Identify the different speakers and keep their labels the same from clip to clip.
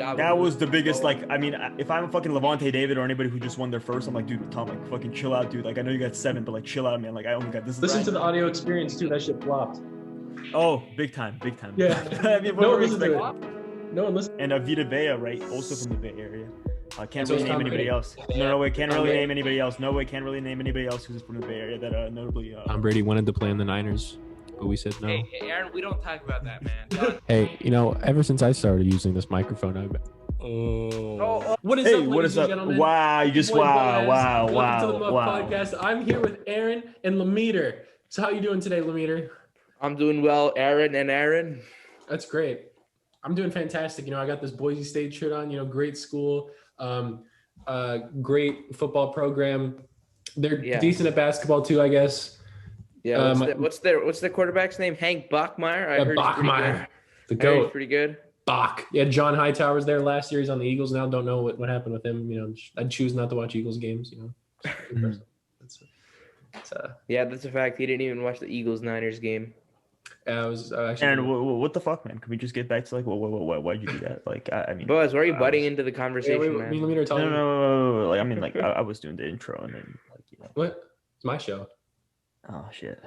Speaker 1: God.
Speaker 2: That was the biggest, like, I mean, if I'm a fucking Levante David or anybody who just won their first, I'm like, dude, Tom, like, fucking chill out, dude. Like, I know you got 7, but like, chill out, man. Like, I only got this.
Speaker 3: Listen to the audio experience too. That shit flopped.
Speaker 2: Oh, big time.
Speaker 3: Yeah.
Speaker 2: I mean,
Speaker 3: No one listened to it. No one listened.
Speaker 2: And Vita Vea, right? Also from the Bay Area. Can't
Speaker 3: So
Speaker 2: really
Speaker 3: it's
Speaker 2: name
Speaker 3: Tom
Speaker 2: anybody
Speaker 3: Brady.
Speaker 2: else. No way, can't really name anybody else. No way, can't really name anybody else who's from the Bay Area that notably.
Speaker 4: Tom Brady wanted to play in the Niners, but we said no.
Speaker 1: Hey, Aaron, we don't talk about that, man.
Speaker 4: Hey, ever since I started using this microphone, I've been...
Speaker 3: What is
Speaker 2: Hey,
Speaker 3: up,
Speaker 2: what
Speaker 3: ladies
Speaker 2: is
Speaker 3: and
Speaker 2: up?
Speaker 3: gentlemen?
Speaker 2: Wow, you just
Speaker 3: Boy
Speaker 2: wow.
Speaker 3: Welcome to the Muffed Podcast. I'm here with Aaron and Lamitr. So how you doing today, Lamitr?
Speaker 1: I'm doing well, Aaron.
Speaker 3: That's great. I'm doing fantastic. I got this Boise State shirt on. Great school, great football program. They're decent at basketball too, I guess.
Speaker 1: Yeah. What's their quarterback's name? Hank Bachmeier. I heard
Speaker 3: Bachmeier, the
Speaker 1: he's
Speaker 3: goat.
Speaker 1: pretty good.
Speaker 3: Bach. Yeah, John Hightower was there last year. He's on the Eagles now. Don't know what happened with him. I'd choose not to watch Eagles games.
Speaker 1: That's a fact. He didn't even watch the Eagles-Niners game.
Speaker 3: I was actually.
Speaker 2: Aaron, what the fuck, man? Can we just get back to like, why'd you do that? Like, I mean,
Speaker 1: Boaz, why are you butting into the conversation, man?
Speaker 2: No. Like, I mean, like, I was doing the intro and then, like,
Speaker 3: What? It's my show.
Speaker 2: Oh shit.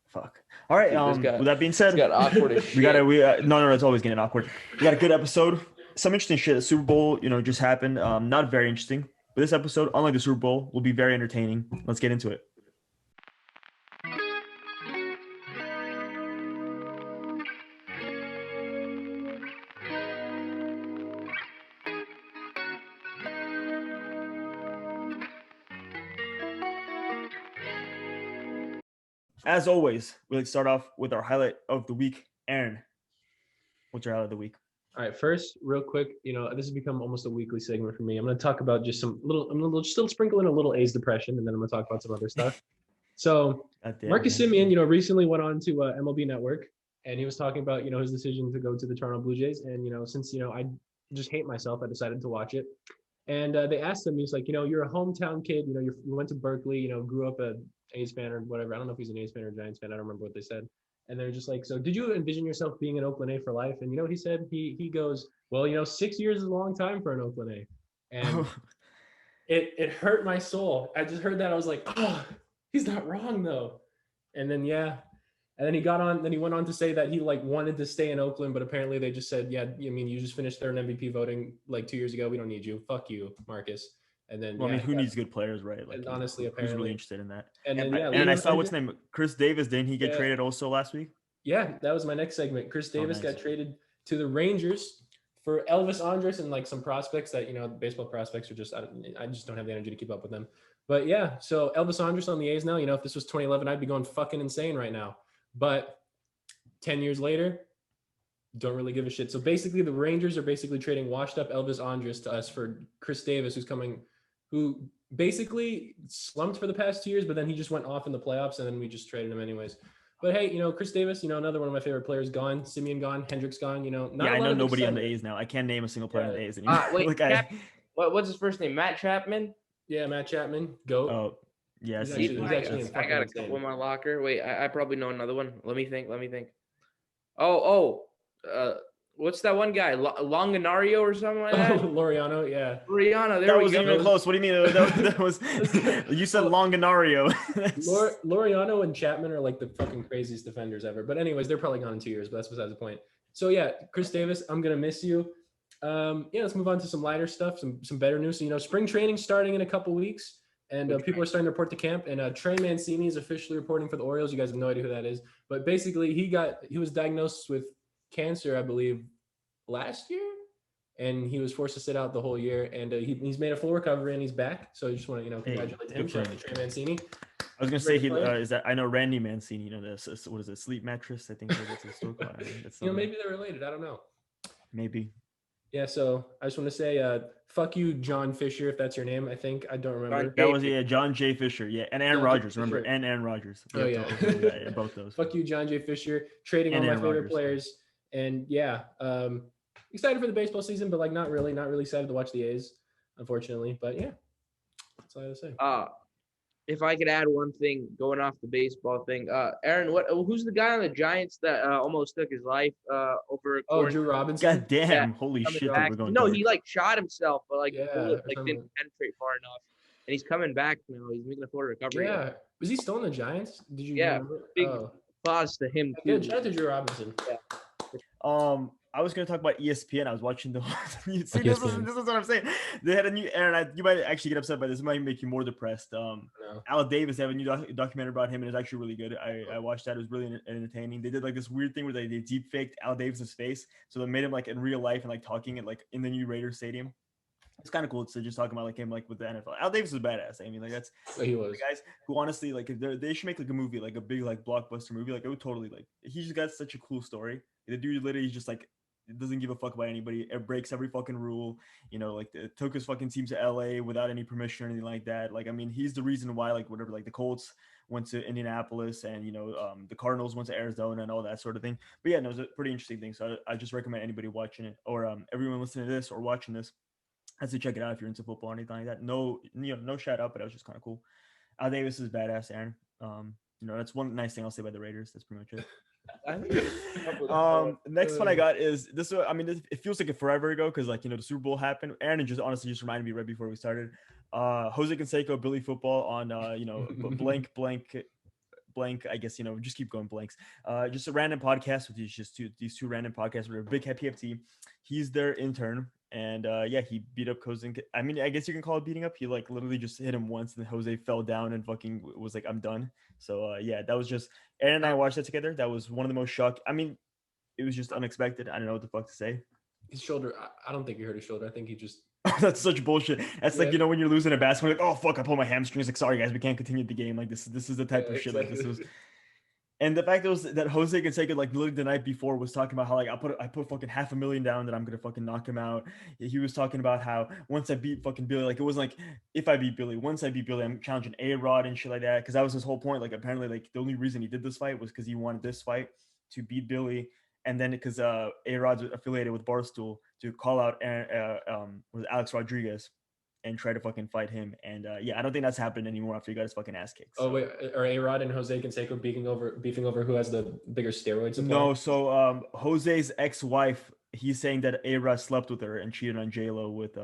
Speaker 2: Fuck. All right. With that being said,
Speaker 1: got awkward as shit.
Speaker 2: No, it's always getting awkward. We got a good episode. Some interesting shit. The Super Bowl, just happened. Not very interesting, but this episode, unlike the Super Bowl, will be very entertaining. Let's get into it. As always, we like to start off with our highlight of the week. Aaron, what's your highlight of the week?
Speaker 3: All right, first, real quick, this has become almost a weekly segment for me. I'm going to talk about just I'm going to still sprinkle in a little A's depression, and then I'm going to talk about some other stuff. So, Marcus Semien, recently went on to MLB Network, and he was talking about, his decision to go to the Toronto Blue Jays. And, since, I just hate myself, I decided to watch it. And they asked him, he's like, you're a hometown kid, you went to Berkeley, grew up a A's fan or whatever. I don't know if he's an A's fan or Giants fan. I don't remember what they said. And they're just like, so did you envision yourself being an Oakland A for life? And he said, he goes, well, 6 years is a long time for an Oakland A. And it hurt my soul. I just heard that. I was like, oh, he's not wrong though. And then, and then he went on to say that he wanted to stay in Oakland, but apparently they just said, you just finished third MVP voting 2 years ago. We don't need you. Fuck you, Marcus. And then,
Speaker 2: who needs good players, right? Like,
Speaker 3: honestly, apparently,
Speaker 2: who's really interested in that?
Speaker 3: And then,
Speaker 2: and I saw what's name, Chris Davis. Didn't he get traded also last week?
Speaker 3: Yeah, that was my next segment. Chris Davis got traded to the Rangers for Elvis Andrus and some prospects that baseball prospects are just I just don't have the energy to keep up with them. But yeah, so Elvis Andrus on the A's now. If this was 2011, I'd be going fucking insane right now. But 10 years later, don't really give a shit. So basically, the Rangers are basically trading washed up Elvis Andrus to us for Chris Davis, who basically slumped for the past 2 years, but then he just went off in the playoffs, and then we just traded him anyways. But hey, Chris Davis, another one of my favorite players gone. Semien gone. Hendricks gone.
Speaker 2: I know nobody on the A's now. I can't name a single player on the A's anymore.
Speaker 1: Wait, what's his first name? Matt Chapman?
Speaker 3: Yeah, Matt Chapman. Goat.
Speaker 2: Oh, yes.
Speaker 1: I got a couple in my locker. Wait, I probably know another one. Let me think. What's that one guy? Longonario or something like that?
Speaker 3: Laureano, yeah.
Speaker 1: Laureano,
Speaker 2: that was even close. What do you mean? That was you said Longonario.
Speaker 3: Laureano and Chapman are the fucking craziest defenders ever. But anyways, they're probably gone in 2 years, but that's besides the point. So yeah, Chris Davis, I'm gonna miss you. Let's move on to some lighter stuff, some better news. So, spring training starting in a couple weeks, and people are starting to report to camp. And Trey Mancini is officially reporting for the Orioles. You guys have no idea who that is, but basically he was diagnosed with cancer, I believe, last year, and he was forced to sit out the whole year. And he's made a full recovery and he's back. So I just want to congratulate him, Trey Mancini.
Speaker 2: I was gonna say is that I know Randy Mancini. This what is it? Sleep mattress. I think that's his store.
Speaker 3: Maybe they're related. I don't know.
Speaker 2: Maybe.
Speaker 3: Yeah. So I just want to say, fuck you, John Fisher, if that's your name. I think I don't remember.
Speaker 2: That was John J. Fisher. Yeah, and Aaron Rodgers. Remember, and Aaron Rodgers.
Speaker 3: Oh yeah,
Speaker 2: both those.
Speaker 3: Fuck you, John J. Fisher, trading all my favorite players. And excited for the baseball season, but not really excited to watch the A's, unfortunately. But yeah, that's all I have to say.
Speaker 1: if I could add one thing going off the baseball thing, Aaron, who's the guy on the Giants that almost took his life over?
Speaker 3: Oh, Drew Robinson.
Speaker 2: God damn! Holy shit!
Speaker 1: Back.
Speaker 2: We're going.
Speaker 1: No,
Speaker 2: dark.
Speaker 1: he like shot himself, but like the bullet
Speaker 3: or
Speaker 1: didn't penetrate far enough, and he's coming back now. He's making a full recovery.
Speaker 3: Yeah, was he still in the Giants? Did you?
Speaker 1: Yeah,
Speaker 3: remember?
Speaker 1: big applause to him too.
Speaker 3: Good, shout out to Drew Robinson.
Speaker 1: Yeah.
Speaker 2: I was gonna talk about ESPN. I was watching the. See, this is what I'm saying. They had a new Aaron. You might actually get upset by this. It might make you more depressed.
Speaker 3: No.
Speaker 2: Al Davis, they have a new documentary about him, and it's actually really good. I watched that. It was really entertaining. They did like this weird thing where they deep faked Al Davis's face, so they made him like in real life and like talking it like in the new Raiders stadium. It's kind of cool to just talk about like him like with the NFL. Al Davis is badass. I mean, like that's
Speaker 3: he was
Speaker 2: the guys who honestly like they should make like a movie, like a big like blockbuster movie. Like it would totally like he just got such a cool story. The dude literally just like doesn't give a fuck about anybody. It breaks every fucking rule. You know, like took his fucking team to LA without any permission or anything like that. Like I mean, he's the reason why like whatever like the Colts went to Indianapolis and the Cardinals went to Arizona and all that sort of thing. But yeah, no, it was a pretty interesting thing. So I just recommend anybody watching it or everyone listening to this or watching this has to check it out if you're into football or anything like that. No, no shout out, but that was just kind of cool. Al Davis is badass, Aaron. That's one nice thing I'll say about the Raiders. That's pretty much it. Next one I got is this. I mean, it feels like a forever ago because like the Super Bowl happened. Aaron just honestly just reminded me right before we started. Jose Canseco, Billy Football on blank. I guess just keep going blanks. Just a random podcast with these two random podcasts. We're a big PFT. He's their intern. And he beat up Jose. I mean, I guess you can call it beating up. He like literally just hit him once, and Jose fell down and fucking was like, "I'm done." So that was just Aaron and I watched that together. That was one of the most shock. I mean, it was just unexpected. I don't know what the fuck to say.
Speaker 3: His shoulder. I don't think he hurt his shoulder. I think he just.
Speaker 2: That's such bullshit. That's like when you're losing a basketball, like, oh fuck, I pulled my hamstrings. Like, sorry guys, we can't continue the game. Like this is the type of shit. Like this was. And the fact that Jose Canseco, like literally the night before, was talking about how like I put fucking $500,000 down that I'm gonna fucking knock him out. He was talking about how once I beat fucking Billy, like it wasn't like if I beat Billy, once I beat Billy, I'm challenging A-Rod and shit like that. Because that was his whole point. Like apparently, like the only reason he did this fight was because he wanted this fight to beat Billy, and then because A-Rod's affiliated with Barstool to call out was Alex Rodriguez and try to fucking fight him. And I don't think that's happened anymore after he got his fucking ass kicked. So.
Speaker 3: Oh wait, are A-Rod and Jose Canseco beefing over who has the bigger steroid supply?
Speaker 2: No, so Jose's ex-wife, he's saying that A-Rod slept with her and cheated on J-Lo with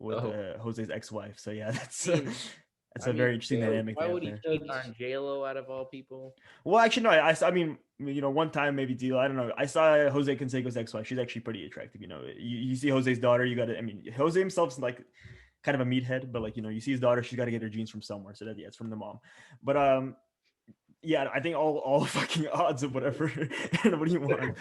Speaker 2: Jose's ex-wife. So yeah, that's a very interesting dynamic.
Speaker 1: Why would he cheat on J-Lo out of all people?
Speaker 2: Well, actually, no. I mean, one time maybe deal. I don't know. I saw Jose Canseco's ex-wife. She's actually pretty attractive. You see Jose's daughter. You got to. I mean, Jose himself's like kind of a meathead, but like you see his daughter, she's got to get her genes from somewhere. So that it's from the mom. But I think all fucking odds of whatever. What do you want?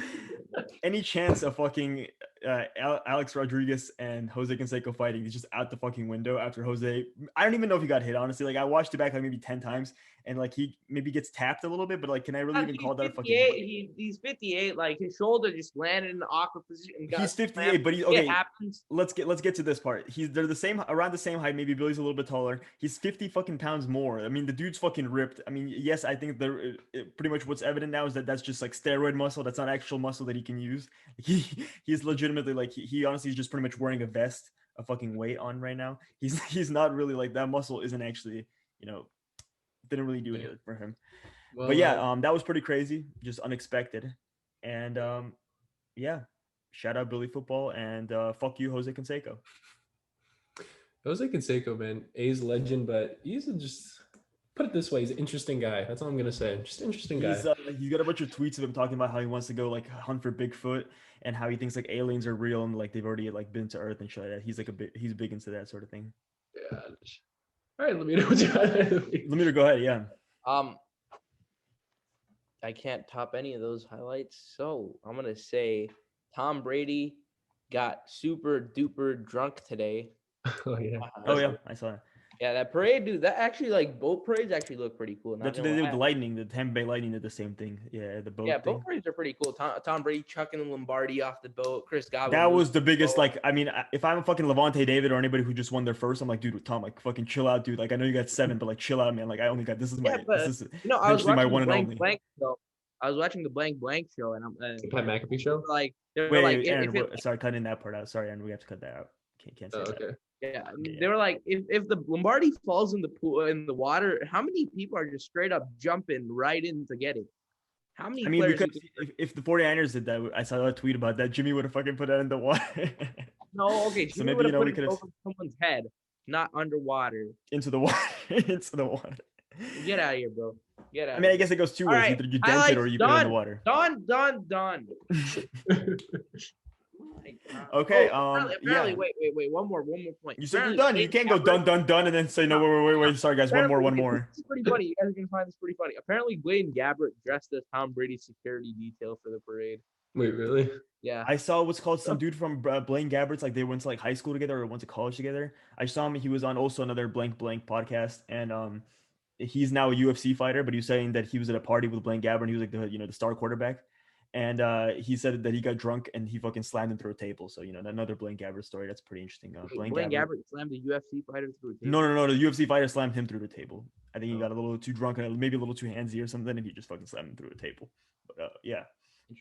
Speaker 2: Any chance of fucking Alex Rodriguez and Jose Canseco fighting is just out the fucking window after Jose. I don't even know if he got hit. Honestly, like I watched it back like maybe 10 times, and like he maybe gets tapped a little bit, but like, can I really even call that a fucking?
Speaker 1: He's 58. Like his shoulder just landed in an awkward position.
Speaker 2: He's 58, but okay. It happens. Let's get to this part. They're the same, around the same height. Maybe Billy's a little bit taller. He's 50 fucking pounds more. I mean, the dude's fucking ripped. I mean, yes, I think pretty much what's evident now is that that's just like steroid muscle. That's not actual muscle that he can use. He's legitimately like he honestly is just pretty much wearing a vest, a fucking weight on right now. He's not really like that muscle isn't actually didn't really do anything for him. Well, but that was pretty crazy, just unexpected, and shout out Billy Football and fuck you Jose Canseco.
Speaker 3: Jose Canseco, man, A's legend, but he's just. Put it this way, he's an interesting guy. That's all I'm gonna say. Just an interesting guy.
Speaker 2: He's got a bunch of tweets of him talking about how he wants to go like hunt for Bigfoot and how he thinks like aliens are real and like they've already like been to Earth and shit like that. He's big into that sort of thing.
Speaker 3: Yeah. All right, Lamitr, what's your highlight?
Speaker 2: Lamitr, go ahead. Yeah.
Speaker 1: I can't top any of those highlights, so I'm gonna say Tom Brady got super duper drunk today.
Speaker 3: Oh yeah.
Speaker 2: I saw it.
Speaker 1: Yeah, that parade, dude. That actually, like, boat parades actually look pretty cool.
Speaker 2: That's what they did with the Lightning. The Tampa Bay Lightning did the same thing. Yeah, the boat.
Speaker 1: Yeah, boat parades are pretty cool. Tom Brady chucking Lombardi off the boat. Chris Godwin.
Speaker 2: That was the biggest. Like, I mean, if I'm a fucking Levante David or anybody who just won their first, I'm like, dude, Tom, like, fucking chill out, dude. Like, I know you got 7, but like, chill out, man. Like, I only got this is my. This is
Speaker 1: I was watching my one and only. I was watching the Blank show, and I'm
Speaker 3: Pat McAfee show.
Speaker 1: Like,
Speaker 2: wait, Aaron, sorry, cutting that part out. Sorry, Aaron, we have to cut that out. Can't say that. Okay.
Speaker 1: Yeah, they were like, if the Lombardi falls in the pool in the water, how many people are just straight up jumping right in to get it? How many?
Speaker 2: I mean,
Speaker 1: players
Speaker 2: because if the 49ers did that, I saw a tweet about that. Jimmy would have fucking put that in the water.
Speaker 1: No, okay.
Speaker 2: So
Speaker 1: Jimmy
Speaker 2: maybe
Speaker 1: would have put
Speaker 2: we
Speaker 1: it
Speaker 2: could
Speaker 1: over someone's head, not underwater.
Speaker 2: Into the water. Into the water.
Speaker 1: Get out of here, bro. Get out.
Speaker 2: I mean, I guess it goes two ways.
Speaker 1: Right.
Speaker 2: Either you dent it or you put it in the water.
Speaker 1: Done.
Speaker 2: Okay.
Speaker 1: Apparently, wait. One more point.
Speaker 2: You said you're done. You can't go done, and then say no. Wait. Sorry, guys. One more.
Speaker 1: This is pretty funny. You guys are gonna find this pretty funny. Apparently, Blaine Gabbert dressed as Tom Brady's security detail for the parade.
Speaker 3: Wait, really?
Speaker 1: Yeah.
Speaker 2: I saw what's called some dude from Blaine Gabbert's. Like they went to like high school together or went to college together. I saw him. He was on also another blank podcast, and he's now a UFC fighter. But he was saying that he was at a party with Blaine Gabbert. And he was like the star quarterback. And he said that he got drunk and he fucking slammed him through a table. So, another Blaine Gabbert story. That's pretty interesting.
Speaker 1: Blaine Gabbert slammed the UFC fighter through a table?
Speaker 2: No. The UFC fighter slammed him through the table. I think he got a little too drunk and maybe a little too handsy or something. And he just fucking slammed him through a table. But yeah.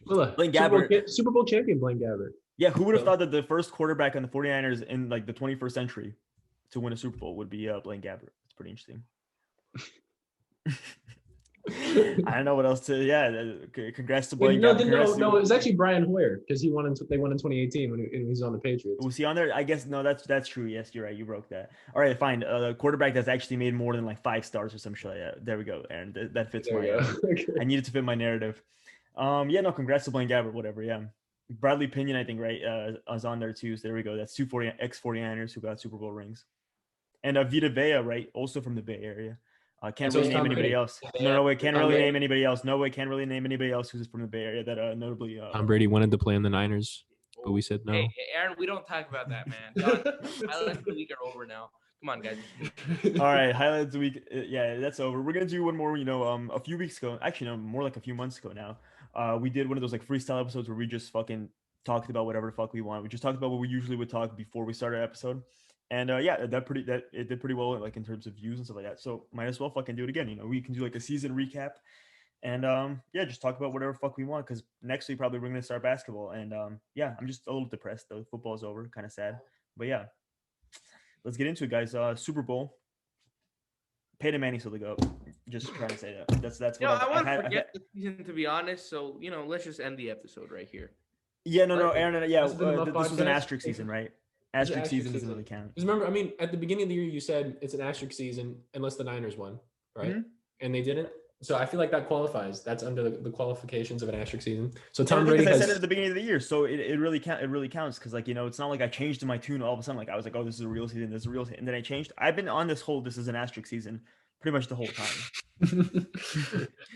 Speaker 3: Blaine Gabbert. Super Bowl champion Blaine Gabbert.
Speaker 2: Yeah, who would have thought that the first quarterback on the 49ers in like the 21st century to win a Super Bowl would be Blaine Gabbert? It's pretty interesting. I don't know what else to. Yeah, congrats to Blaine.
Speaker 3: No, it was actually Brian Hoyer because they won in 2018 when he was on the Patriots.
Speaker 2: Was he on there? I guess no. That's true. Yes, you're right. You broke that. All right, fine. The quarterback that's actually made more than like 5 stars or some shit like that. There we go, Aaron. That fits my. Okay. I needed to fit my narrative. Yeah, no. Congrats to Blaine Gabbert. Whatever. Yeah. Bradley Pinion, I think, right, was on there too. So there we go. That's 2 ex-49ers who got Super Bowl rings, and Vita Vea, right, also from the Bay Area. Can't really name anybody else. No way. Can't really name anybody else. No way. Can't really name anybody else who's from the Bay Area that notably.
Speaker 4: Tom Brady wanted to play in the Niners, but we said no.
Speaker 1: Hey, Aaron, we don't talk about that, man. Highlights of the week are over now. Come on, guys.
Speaker 2: All right, highlights of the week. Yeah, that's over. We're gonna do one more. A few weeks ago, actually, no, more like a few months ago now. We did one of those like freestyle episodes where we just fucking talked about whatever the fuck we want. We just talked about what we usually would talk before we started an episode. And yeah, it did pretty well, like in terms of views and stuff like that. So might as well fucking do it again. We can do like a season recap, and yeah, just talk about whatever fuck we want. Because next week probably we're gonna start basketball, and yeah, I'm just a little depressed though. Football's over, kind of sad. But yeah, let's get into it, guys. Super Bowl. Peyton Manning still to go. Just trying to say that. That's what
Speaker 1: I want to forget the season, to be honest. So let's just end the episode right here.
Speaker 2: Yeah, no, Aaron. Yeah, this was an asterisk season, right? Asterisk season doesn't really count.
Speaker 3: Because remember, I mean, at the beginning of the year, you said it's an asterisk season unless the Niners won, right? Mm-hmm. And they didn't. So I feel like that qualifies. That's under the qualifications of an asterisk season. So Tom Brady
Speaker 2: I said it at the beginning of the year, so it really counts because like it's not like I changed my tune all of a sudden. Like I was like, oh, this is a real season, this is a real season, and then I changed. I've been on this is an asterisk season pretty much the whole time.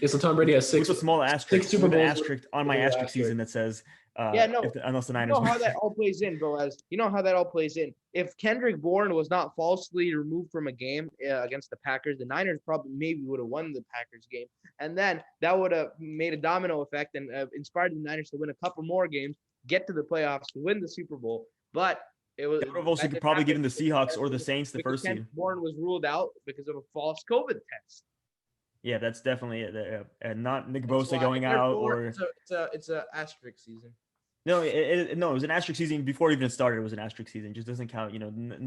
Speaker 3: Yeah, so Tom Brady has 6.
Speaker 2: With a small asterisk. 6 Super Bowls asterisk on my asterisk season that says. Unless the Niners.
Speaker 1: You know how that all plays in, Boaz. You know how that all plays in. If Kendrick Bourne was not falsely removed from a game against the Packers, the Niners probably maybe would have won the Packers game, and then that would have made a domino effect and inspired the Niners to win a couple more games, get to the playoffs, to win the Super Bowl. But it was.
Speaker 2: They would have also probably given the Seahawks or the Saints the first seed.
Speaker 1: Bourne was ruled out because of a false COVID test.
Speaker 2: Yeah, that's definitely it. And not Nick Bosa going out or.
Speaker 1: It's a asterisk season.
Speaker 2: No, it was an asterisk season before it even started. It was an asterisk season. It just doesn't count.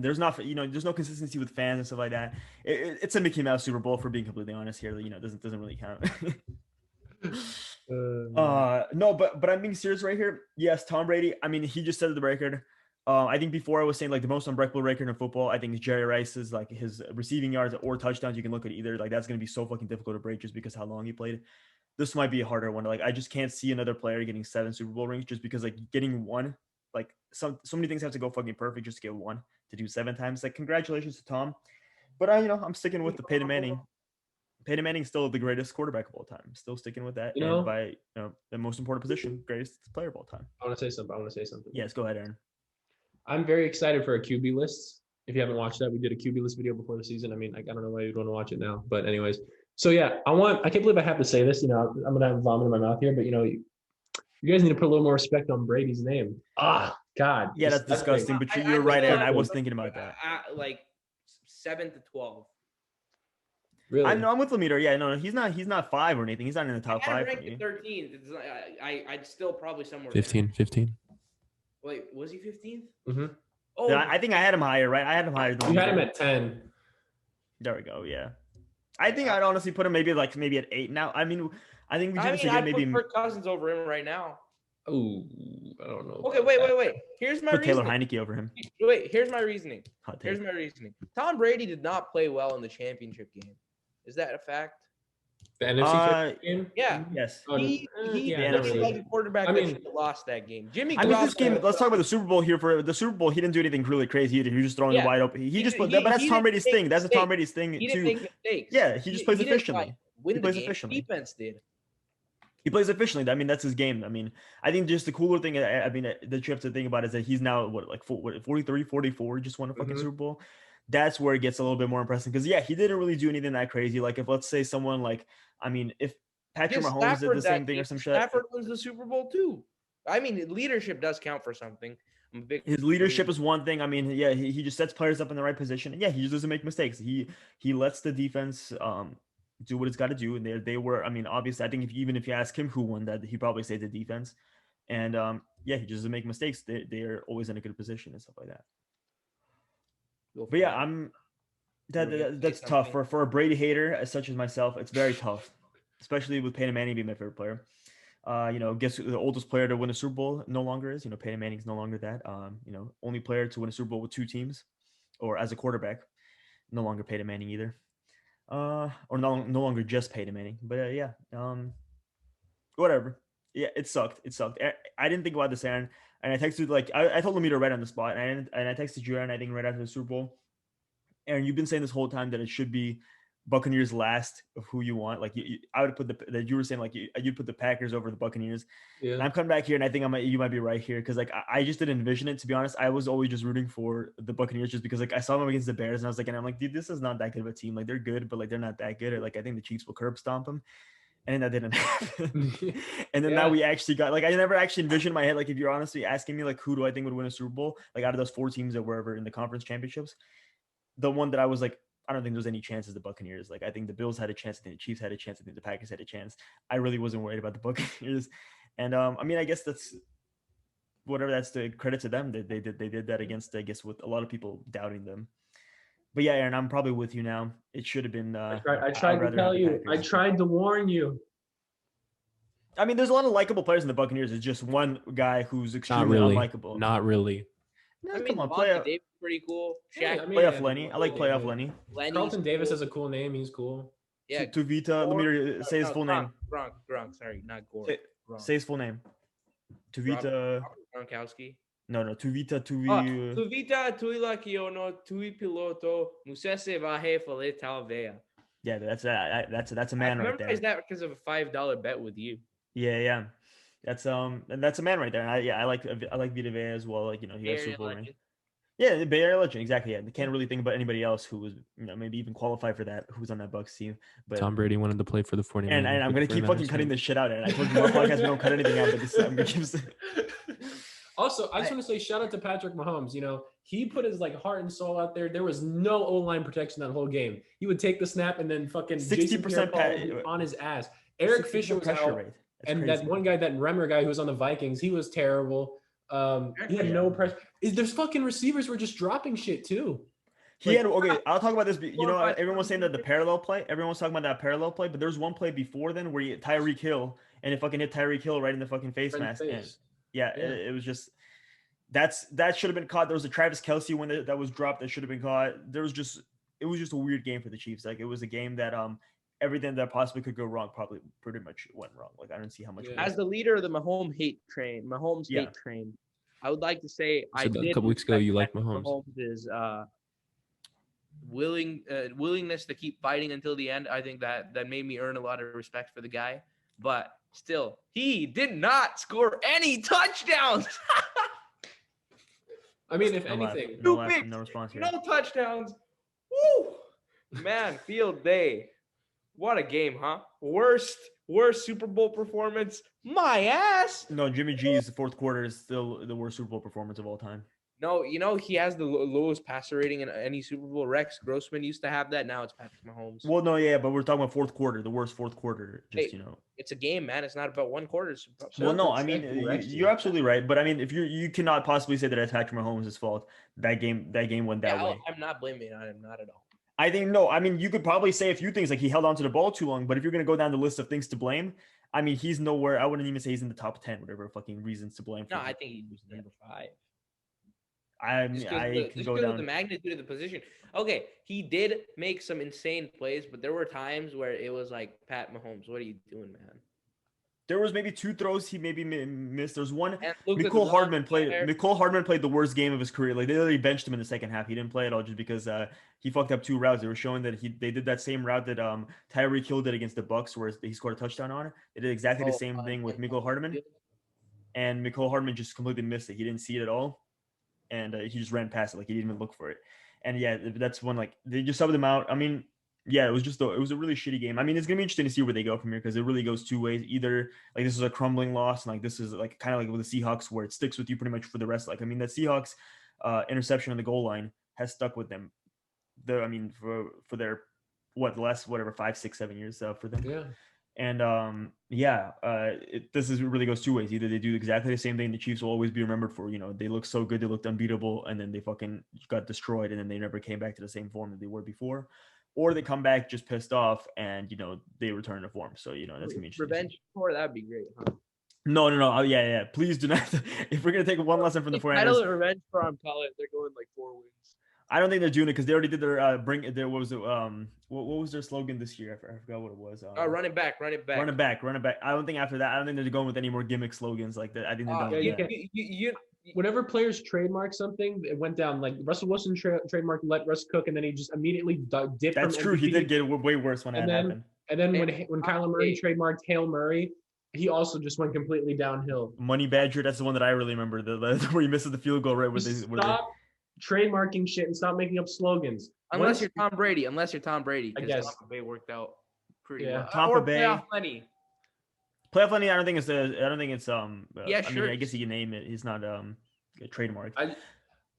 Speaker 2: There's not, there's no consistency with fans and stuff like that. It's a Mickey Mouse Super Bowl, for being completely honest here. Doesn't really count. No, but I'm being serious right here. Yes, Tom Brady. I mean, he just set the record. I think before I was saying like the most unbreakable record in football. I think it's Jerry Rice's, like his receiving yards or touchdowns. You can look at either. Like that's gonna be so fucking difficult to break just because how long he played. This might be a harder one. Like I just can't see another player getting 7 Super Bowl rings just because like getting one, like so many things have to go fucking perfect just to get one. To do 7 times, like congratulations to Tom. But I'm sticking with the Peyton Manning. Peyton Manning's still the greatest quarterback of all time. Still sticking with that. And by the most important position, greatest player of all time.
Speaker 3: I want to say something.
Speaker 2: Yes, go ahead, Aaron.
Speaker 3: I'm very excited for a QB list. If you haven't watched that, we did a QB list video before the season. I mean, I don't know why you'd want to watch it now, but anyways. So yeah, I can't believe I have to say this. I'm gonna have vomit in my mouth here, but you guys need to put a little more respect on Brady's name. God.
Speaker 2: Yeah, that's disgusting. But you're right, Aaron. I was thinking about that.
Speaker 1: Like 7 to 12.
Speaker 3: Really?
Speaker 2: I'm with Lamitr. Yeah, no, he's not 5 or anything. He's not in the top 5.
Speaker 1: Ranked at 13. I'd still probably somewhere.
Speaker 4: 15.
Speaker 1: Wait, was he 15th?
Speaker 3: Mm-hmm.
Speaker 1: Oh,
Speaker 2: Yeah, I think I had him higher, right? I had him higher.
Speaker 3: You had him at 10.
Speaker 2: There we go. Yeah. I think I'd honestly put him maybe at 8 now. I mean, I think we should
Speaker 1: I
Speaker 2: maybe
Speaker 1: put Kirk Cousins over him right now.
Speaker 3: Oh, I don't know.
Speaker 1: Okay, wait. Here's my
Speaker 2: put
Speaker 1: reasoning.
Speaker 2: Taylor Heineke over him.
Speaker 1: Wait, here's my reasoning.
Speaker 2: Hot take.
Speaker 1: Here's my reasoning. Tom Brady did not play well in the championship game. Is that a fact?
Speaker 3: The NFC game?
Speaker 1: Yeah.
Speaker 2: Yes.
Speaker 1: He
Speaker 3: yeah,
Speaker 1: played like a quarterback that should have lost that game.
Speaker 2: This game, let's talk about the Super Bowl here. For the Super Bowl, he didn't do anything really crazy either. He was just throwing it wide open. But that's Tom Brady's thing. That's Tom Brady's thing too.
Speaker 1: He didn't make mistakes.
Speaker 2: Yeah, he just plays efficiently.
Speaker 1: He plays efficiently. Defense did.
Speaker 2: He plays efficiently. I mean, that's his game. I mean, I think just the cooler thing, that you have to think about is that he's now, 43, 44, just won a fucking Super Bowl. That's where it gets a little bit more impressive. Because, yeah, he didn't really do anything that crazy. Like, if let's say someone if Patrick Mahomes did the same thing or some shit.
Speaker 1: Stafford wins the Super Bowl, too. I mean, leadership does count for something.
Speaker 2: His leadership is one thing. I mean, yeah, he just sets players up in the right position. And, yeah, he just doesn't make mistakes. He lets the defense do what it's got to do. And they were, I mean, obviously, I think even if you ask him who won that, he'd probably say the defense. And yeah, he just doesn't make mistakes. They're always in a good position and stuff like that. But yeah, that's tough for a Brady hater such as myself. It's very tough, especially with Peyton Manning being my favorite player. Guess who the oldest player to win a Super Bowl no longer is? Peyton Manning's no longer that. Only player to win a Super Bowl with 2 teams, or as a quarterback, no longer Peyton Manning either. Or no longer just Peyton Manning, but yeah, whatever. Yeah, it sucked. I didn't think about this, Aaron, and I texted I told Lamitr right on the spot, and I texted you, Aaron, I think right after the Super Bowl. Aaron, you've been saying this whole time that it should be Buccaneers last of who you want. Like I would put that you were saying you'd put the Packers over the Buccaneers. Yeah. And I'm coming back here, and I think you might be right here because I just didn't envision it, to be honest. I was always just rooting for the Buccaneers just because I saw them against the Bears, and I was like, and I'm like, dude, this is not that good of a team. Like they're good, but they're not that good. Or, I think the Chiefs will curb stomp them. And then that didn't happen. And then now we actually got I never actually envisioned in my head, if you're honestly asking me who do I think would win a Super Bowl, out of those 4 teams that were ever in the conference championships, the one that I was I don't think there's any chances the Buccaneers. I think the Bills had a chance. I think the Chiefs had a chance. I think the Packers had a chance. I really wasn't worried about the Buccaneers. And I guess that's whatever. That's the credit to them. They did that against, I guess, with a lot of people doubting them. But yeah, Aaron, I'm probably with you now. It should have been.
Speaker 3: I tried to tell you. I tried to warn you.
Speaker 2: I mean, there's a lot of likable players in the Buccaneers. It's just one guy who's extremely unlikable.
Speaker 4: Not really.
Speaker 1: No, come on, playoff. Davis pretty cool.
Speaker 2: Playoff Lenny. I like playoff Lenny.
Speaker 3: Carlton Davis has a cool name. He's cool.
Speaker 1: Yeah.
Speaker 2: Tuvita. Let me say his full name.
Speaker 1: Gronk. Sorry, not Gore.
Speaker 2: Say his full name. Tuvita.
Speaker 1: Gronkowski.
Speaker 2: No. Tuvita.
Speaker 1: Tuvita Tuila Kiono Tui Piloto Musese Vahe Fale Talvea.
Speaker 2: Yeah, that's a man right there.
Speaker 1: I memorized that because of a $5 bet with you.
Speaker 2: Yeah. That's a man right there. And I like Vita Vea as well. He has Super Bowl ring. Yeah, the Bay Area legend, exactly. Yeah, they can't really think about anybody else who was maybe even qualified for that. Who's on that Bucs team? But
Speaker 4: Tom Brady wanted to play for the 49ers.
Speaker 2: And I'm gonna keep fucking cutting this shit out. And I told you Muffed Podcast we don't cut anything out. But I'm gonna keep.
Speaker 3: Also, I just want to say shout out to Patrick Mahomes. He put his heart and soul out there. There was no O-line protection that whole game. He would take the snap and then fucking
Speaker 2: 60%
Speaker 3: on his ass. Eric Fisher was out. And crazy. That one guy, that Remmer guy who was on the Vikings, he was terrible. He had no pressure. There's fucking receivers were just dropping shit too.
Speaker 2: I'll talk about this. Everyone was saying that the parallel play. Everyone's talking about that parallel play, but there's one play before then where Tyreek Hill and it fucking hit Tyreek Hill right in the fucking face mask. It was just that should have been caught. There was a Travis Kelce one that was dropped that should have been caught. It was just a weird game for the Chiefs. It was a game that everything that possibly could go wrong probably pretty much went wrong. I don't see how much.
Speaker 1: As the leader of the Mahomes hate train, I would like to say
Speaker 4: a couple weeks ago you liked Mahomes.
Speaker 1: Mahomes' willingness to keep fighting until the end. I think that made me earn a lot of respect for the guy. But still, he did not score any touchdowns.
Speaker 3: I mean, if anything,
Speaker 2: no response here.
Speaker 1: No touchdowns. Woo! Man, field day. What a game, huh? Worst Super Bowl performance. My ass.
Speaker 2: No, Jimmy G's fourth quarter is still the worst Super Bowl performance of all time.
Speaker 1: No, he has the lowest passer rating in any Super Bowl. Rex Grossman used to have that. Now it's Patrick Mahomes.
Speaker 2: Well, no, yeah, but we're talking about fourth quarter, the worst fourth quarter. Just
Speaker 1: it's a game, man. It's not about one quarter.
Speaker 2: Well, no, I mean you're absolutely right, but I mean if you cannot possibly say that it's Patrick Mahomes' fault that game went that way.
Speaker 1: I'm not blaming it on him, not at all.
Speaker 2: I think no. I mean you could probably say a few things like he held onto the ball too long, but if you're gonna go down the list of things to blame, I mean he's nowhere. I wouldn't even say he's in the top 10, whatever fucking reasons to blame.
Speaker 1: No, I think he's number 5.
Speaker 2: I mean, I can go down
Speaker 1: the magnitude of the position. Okay, he did make some insane plays, but there were times where it was like, Pat Mahomes, what are you doing, man?
Speaker 2: There was maybe 2 throws he maybe missed. There's one. Mecole Hardman played the worst game of his career. Like they literally benched him in the second half. He didn't play at all just because he fucked up 2 routes. They were showing that they did that same route that Tyreek Hill did against the Bucs, where he scored a touchdown on. They did exactly the same thing with Mecole Hardman, and Mecole Hardman just completely missed it. He didn't see it at all. And he just ran past it, like he didn't even look for it. And yeah, that's one, like they just subbed him out. I mean, yeah, it was a really shitty game. I mean, it's gonna be interesting to see where they go from here because it really goes 2 ways. Either like this is a crumbling loss, and like this is like kind of like with the Seahawks where it sticks with you pretty much for the rest. Like I mean, the Seahawks interception on the goal line has stuck with them. For their the last 5, 6, 7 years for them.
Speaker 3: Yeah.
Speaker 2: And this really goes 2 ways. Either they do exactly the same thing the Chiefs will always be remembered for. They look so good, they looked unbeatable, and then they fucking got destroyed, and then they never came back to the same form that they were before. Or they come back just pissed off, and they return to form. So that's gonna be interesting.
Speaker 1: Revenge tour, that'd be great, huh?
Speaker 2: No. Oh, yeah. Please do not. If we're gonna take one lesson from the 49ers,
Speaker 1: title it Revenge Tour, I'm calling it. They're going like 4 wins.
Speaker 2: I don't think they're doing it because they already did their what was their slogan this year? I forgot what it was.
Speaker 1: Run it back.
Speaker 2: I don't think after that. I don't think they're going with any more gimmick slogans like that. I think they're done.
Speaker 3: Whenever players trademark something, it went down. Like Russell Wilson trademarked "Let Russ Cook," and then he just immediately dipped.
Speaker 2: That's true. MVP. He did get way worse when that happened.
Speaker 3: And then when Kyler Murray trademarked "Hail Murray," he also just went completely downhill.
Speaker 2: Money Badger. That's the one that I really remember. Where he misses the field goal right with
Speaker 3: stop trademarking shit and stop making up slogans.
Speaker 1: Unless you're Tom Brady.
Speaker 3: I guess
Speaker 1: Tampa Bay worked out pretty well.
Speaker 2: Tampa Bay.
Speaker 1: Playoff Lenny.
Speaker 2: Playoff Lenny. I don't think it's.
Speaker 1: Yeah, sure.
Speaker 2: I mean, I guess you can name it. He's not a trademark.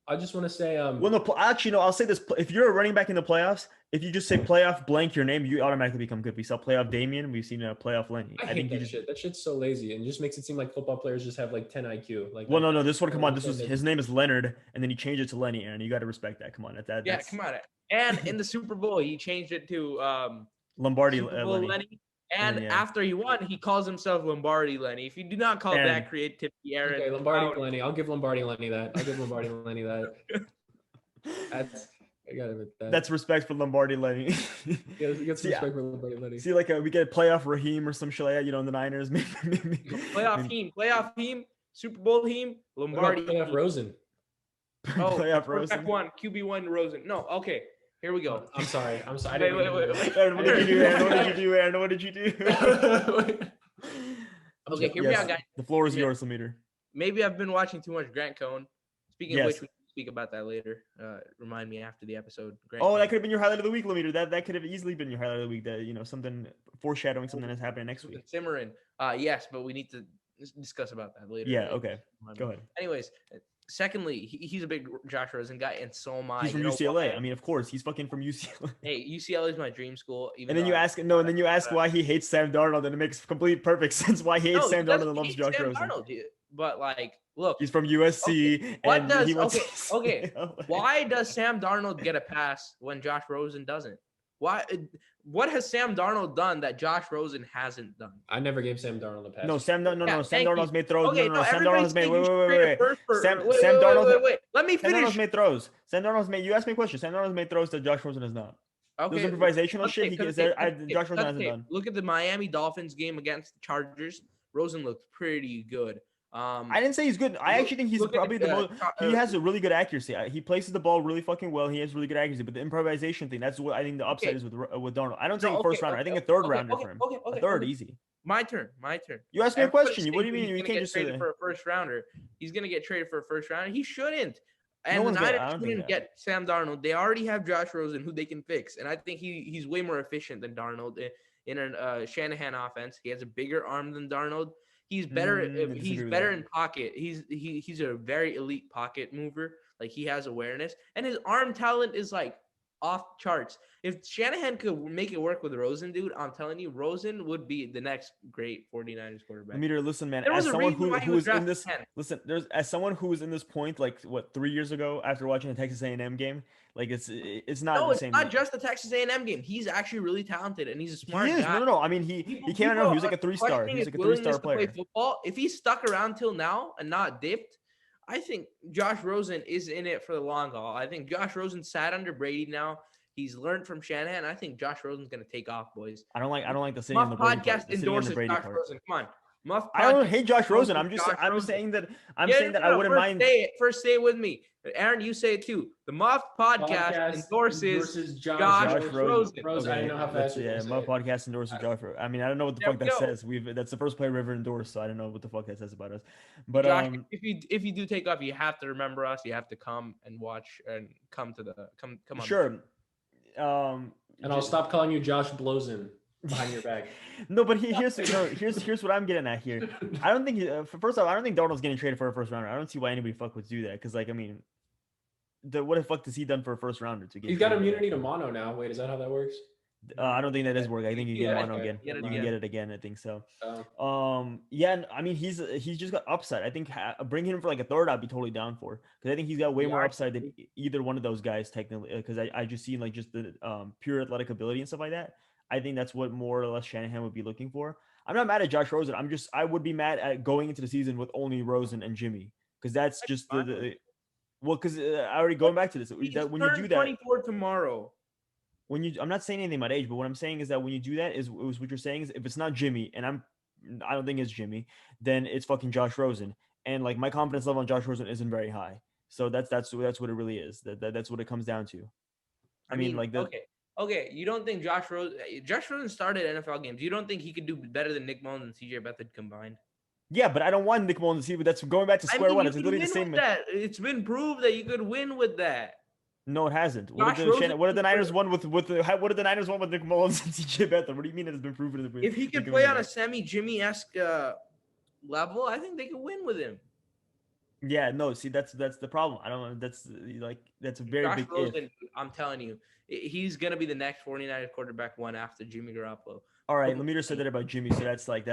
Speaker 3: I just want to say.
Speaker 2: Well, no. Actually, no. I'll say this: if you're a running back in the playoffs, if you just say playoff blank your name, you automatically become good. We saw playoff Damien. We've seen playoff Lenny.
Speaker 3: I think that shit. That shit's so lazy and just makes it seem like football players just have like 10 IQ. Like,
Speaker 2: well, no. This one, come on. His name is Leonard, and then he changed it to Lenny, and you got to respect that. Come on,
Speaker 1: come on. And in the Super Bowl, he changed it to
Speaker 2: Lombardi
Speaker 1: Lenny. And after he won, he calls himself Lombardi Lenny. If you do not call that creativity, Aaron.
Speaker 3: Okay, Lombardi Lenny. I'll give Lombardi Lenny that. I gotta admit that.
Speaker 2: That's respect for Lombardi Lenny.
Speaker 3: Yeah, get some respect for Lombardi Lenny.
Speaker 2: See, like we get playoff Raheem or some shit like that, in the Niners. Maybe.
Speaker 1: Playoff team, Super Bowl team, Lombardi.
Speaker 3: Playoff Rosen.
Speaker 2: Playoff Rosen.
Speaker 1: QB1 Rosen. No, okay. Here we go.
Speaker 3: I'm sorry.
Speaker 1: Wait.
Speaker 2: What did you do, Aaron? What did you do?
Speaker 1: Okay, here we are, guys.
Speaker 2: The floor is yours, Lamitr.
Speaker 1: Maybe I've been watching too much Grant Cohn. Speaking of which, we can speak about that later. Remind me after the episode.
Speaker 2: That could have been your highlight of the week, Lamitr. That could have easily been your highlight of the week. That something foreshadowing something that's happening next week.
Speaker 1: Simmering. Yes, but we need to discuss about that later.
Speaker 2: Yeah. Okay. Go ahead.
Speaker 1: Anyways. Secondly, he's a big Josh Rosen guy, and so am I.
Speaker 2: He's from UCLA. I mean, of course, he's fucking from UCLA.
Speaker 1: Hey, UCLA is my dream school.
Speaker 2: And then you ask why he hates Sam Darnold, and it makes complete perfect sense why he hates Sam Darnold and loves Josh Rosen.
Speaker 1: But look,
Speaker 2: he's from USC.
Speaker 1: Okay. Why does Sam Darnold get a pass when Josh Rosen doesn't? Why? What has Sam Darnold done that Josh Rosen hasn't done?
Speaker 3: I never gave Sam Darnold a pass.
Speaker 2: No, Sam Darnold's made throws.
Speaker 1: Okay,
Speaker 2: Sam Darnold's made. Wait.
Speaker 1: Wait. Let me finish.
Speaker 2: Sam Darnold's made throws. You asked me a question. Sam Darnold's made throws that Josh Rosen has not.
Speaker 1: Okay.
Speaker 2: Those improvisational shit Josh Rosen hasn't done.
Speaker 1: Look at the Miami Dolphins game against the Chargers. Rosen looked pretty good.
Speaker 2: I didn't say he's good. I actually think he's probably the most. He has a really good accuracy. He places the ball really fucking well. He has really good accuracy. But the improvisation thing, that's what I think the upside is with Darnold. I don't think a first rounder. I think a third rounder for him. A third, easy.
Speaker 1: My turn.
Speaker 2: You asked me a question. What do you mean? You can't just say that.
Speaker 1: For a first rounder. He's gonna get traded for a first rounder. He shouldn't. And the Niners shouldn't get Sam Darnold. They already have Josh Rosen, who they can fix. And I think he's way more efficient than Darnold in a Shanahan offense. He has a bigger arm than Darnold. He's better. He's better in pocket. He's a very elite pocket mover. Like he has awareness, and his arm talent is like off charts. If Shanahan could make it work with Rosen, dude, I'm telling you, Rosen would be the next great 49ers quarterback.
Speaker 2: Lamitr, listen, man. As someone who was in this, listen, as someone who was in this point, like what 3 years ago, after watching the Texas A&M game, like it's not the same.
Speaker 1: No, it's not just the Texas A&M game. He's actually really talented, and he's a smart guy.
Speaker 2: No. I mean, he came out. He was like a 3-star. He was like a 3-star player.
Speaker 1: Play football. If he stuck around till now and not dipped, I think Josh Rosen is in it for the long haul. I think Josh Rosen sat under Brady now. He's learned from Shanahan. I think Josh Rosen's gonna take off, boys.
Speaker 2: I don't like the sitting on the Brady part.
Speaker 1: Podcast endorses Josh Rosen. Come on.
Speaker 2: I don't hate Josh Rosen. I'm saying that I wouldn't mind.
Speaker 1: First say it with me. Aaron, you say it too. The Muffed Podcast endorses Josh Rosen.
Speaker 3: I don't know how fast
Speaker 2: Muffed Podcast endorses Josh Rosen. I mean, I don't know what the fuck that says. That's the first player we've ever endorsed, so I don't know what the fuck that says about us. But
Speaker 1: Josh, if you do take off, you have to remember us. You have to come and watch and come on.
Speaker 2: Sure.
Speaker 3: And I'll stop calling you Josh Blosen behind your back.
Speaker 2: No, but here's what I'm getting at here. I don't think first off, I don't think Darnold's getting traded for a first rounder. I don't see why anybody would do that. Because like, I mean, what the fuck has he done for a first rounder to get?
Speaker 3: He's got immunity to mono now. Wait, is that how that works?
Speaker 2: I don't think that does work. I think you get mono again. You can get it again. I think so. Yeah. I mean, he's just got upside. I think bringing him for like a third, I'd be totally down for, because I think he's got way more upside than either one of those guys technically. Because I just see like just the pure athletic ability and stuff like that. I think that's what more or less Shanahan would be looking for. I'm not mad at Josh Rosen. I would be mad at going into the season with only Rosen and Jimmy, because that's just because I already going back to this. When you do that,
Speaker 1: 24 tomorrow.
Speaker 2: I'm not saying anything about age, but what I'm saying is that when you do that, is what you're saying is if it's not Jimmy, and I don't think it's Jimmy, then it's fucking Josh Rosen, and like my confidence level on Josh Rosen isn't very high. So that's what it really is. That's what it comes down to. I mean like the.
Speaker 1: Okay, you don't think Josh Rosen started NFL games. You don't think he could do better than Nick Mullins and CJ Beathard combined?
Speaker 2: Yeah, but I don't want Nick Mullins to see. But that's going back to square one. It's literally the same.
Speaker 1: It's been proved that you could win with that.
Speaker 2: No, it hasn't. What did the Niners won with Nick Mullins and CJ Beathard? What do you mean it has been proven?
Speaker 1: If he could play on a semi-Jimmy-esque level, I think they could win with him.
Speaker 2: Yeah, no. See, that's the problem. I don't. That's a very
Speaker 1: Josh
Speaker 2: big.
Speaker 1: Rosen, if. I'm telling you, he's gonna be the next 49ers quarterback one after Jimmy Garoppolo.
Speaker 2: All right, Lamitr said that about Jimmy, so that's the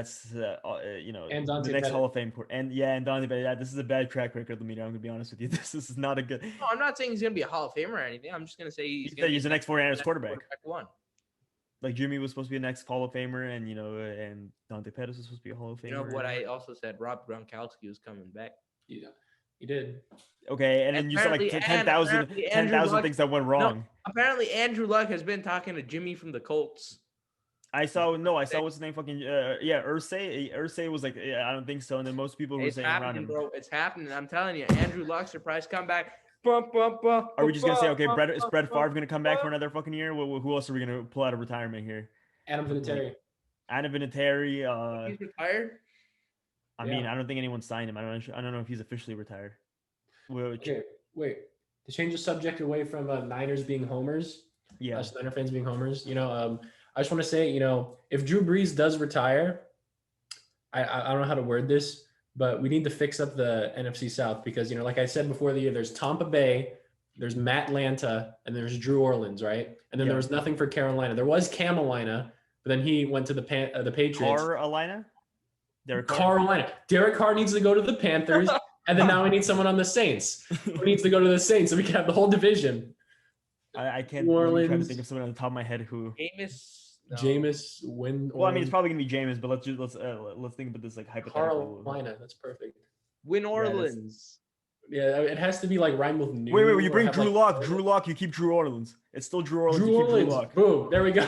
Speaker 2: next Hall of Fame and Dante. But yeah, this is a bad track record, Lamitr. I'm gonna be honest with you. This is not a good.
Speaker 1: No, I'm not saying he's gonna be a Hall of Famer or anything. I'm just gonna say he's
Speaker 2: the next 49ers quarterback.
Speaker 1: One.
Speaker 2: Like Jimmy was supposed to be a next Hall of Famer, and and Dante Pettis was supposed to be a Hall of Famer.
Speaker 1: You know what I also said? Rob Gronkowski was coming back.
Speaker 3: Yeah, he did.
Speaker 2: Okay, and then you said like 10,000 things that went wrong.
Speaker 1: No, apparently, Andrew Luck has been talking to Jimmy from the Colts.
Speaker 2: I saw what's his name? Fucking Irsay. Irsay was like, I don't think so. And then most people were saying around him.
Speaker 1: Bro, it's happening. I'm telling you, Andrew Luck surprise comeback.
Speaker 2: Are we just gonna say, okay, is Brett Favre gonna come back for another fucking year? Who else are we gonna pull out of retirement here?
Speaker 3: Adam Vinatieri.
Speaker 1: He's retired.
Speaker 2: I mean, I don't think anyone signed him. I don't know if he's officially retired.
Speaker 3: Okay, wait. To change the subject away from Niners being homers.
Speaker 2: Yeah.
Speaker 3: Us Niner fans being homers. I just want to say, if Drew Brees does retire, I don't know how to word this, but we need to fix up the NFC South because, like I said before the year, there's Tampa Bay, there's Matlanta, and there's Drew Orleans, right? And then there was nothing for Carolina. There was Camelina, but then he went to the Patriots.
Speaker 2: Carolina?
Speaker 3: Carolina. Derek Carr needs to go to the Panthers, and then now we need someone on the Saints who needs to go to the Saints so we can have the whole division.
Speaker 2: I can't really try to think of someone on the top of my head who.
Speaker 3: Jameis win.
Speaker 2: Well, I mean, it's probably gonna be Jameis, but let's think about this like hypothetical.
Speaker 3: Carolina, that's perfect.
Speaker 1: Win Orleans.
Speaker 3: Yeah, it has to be like rhyme with new.
Speaker 2: Wait, you bring Drew Lock. Drew Lock, you keep Drew Orleans. It's still Drew Orleans.
Speaker 3: Drew Orleans.
Speaker 2: Lock.
Speaker 3: Boom. There we go.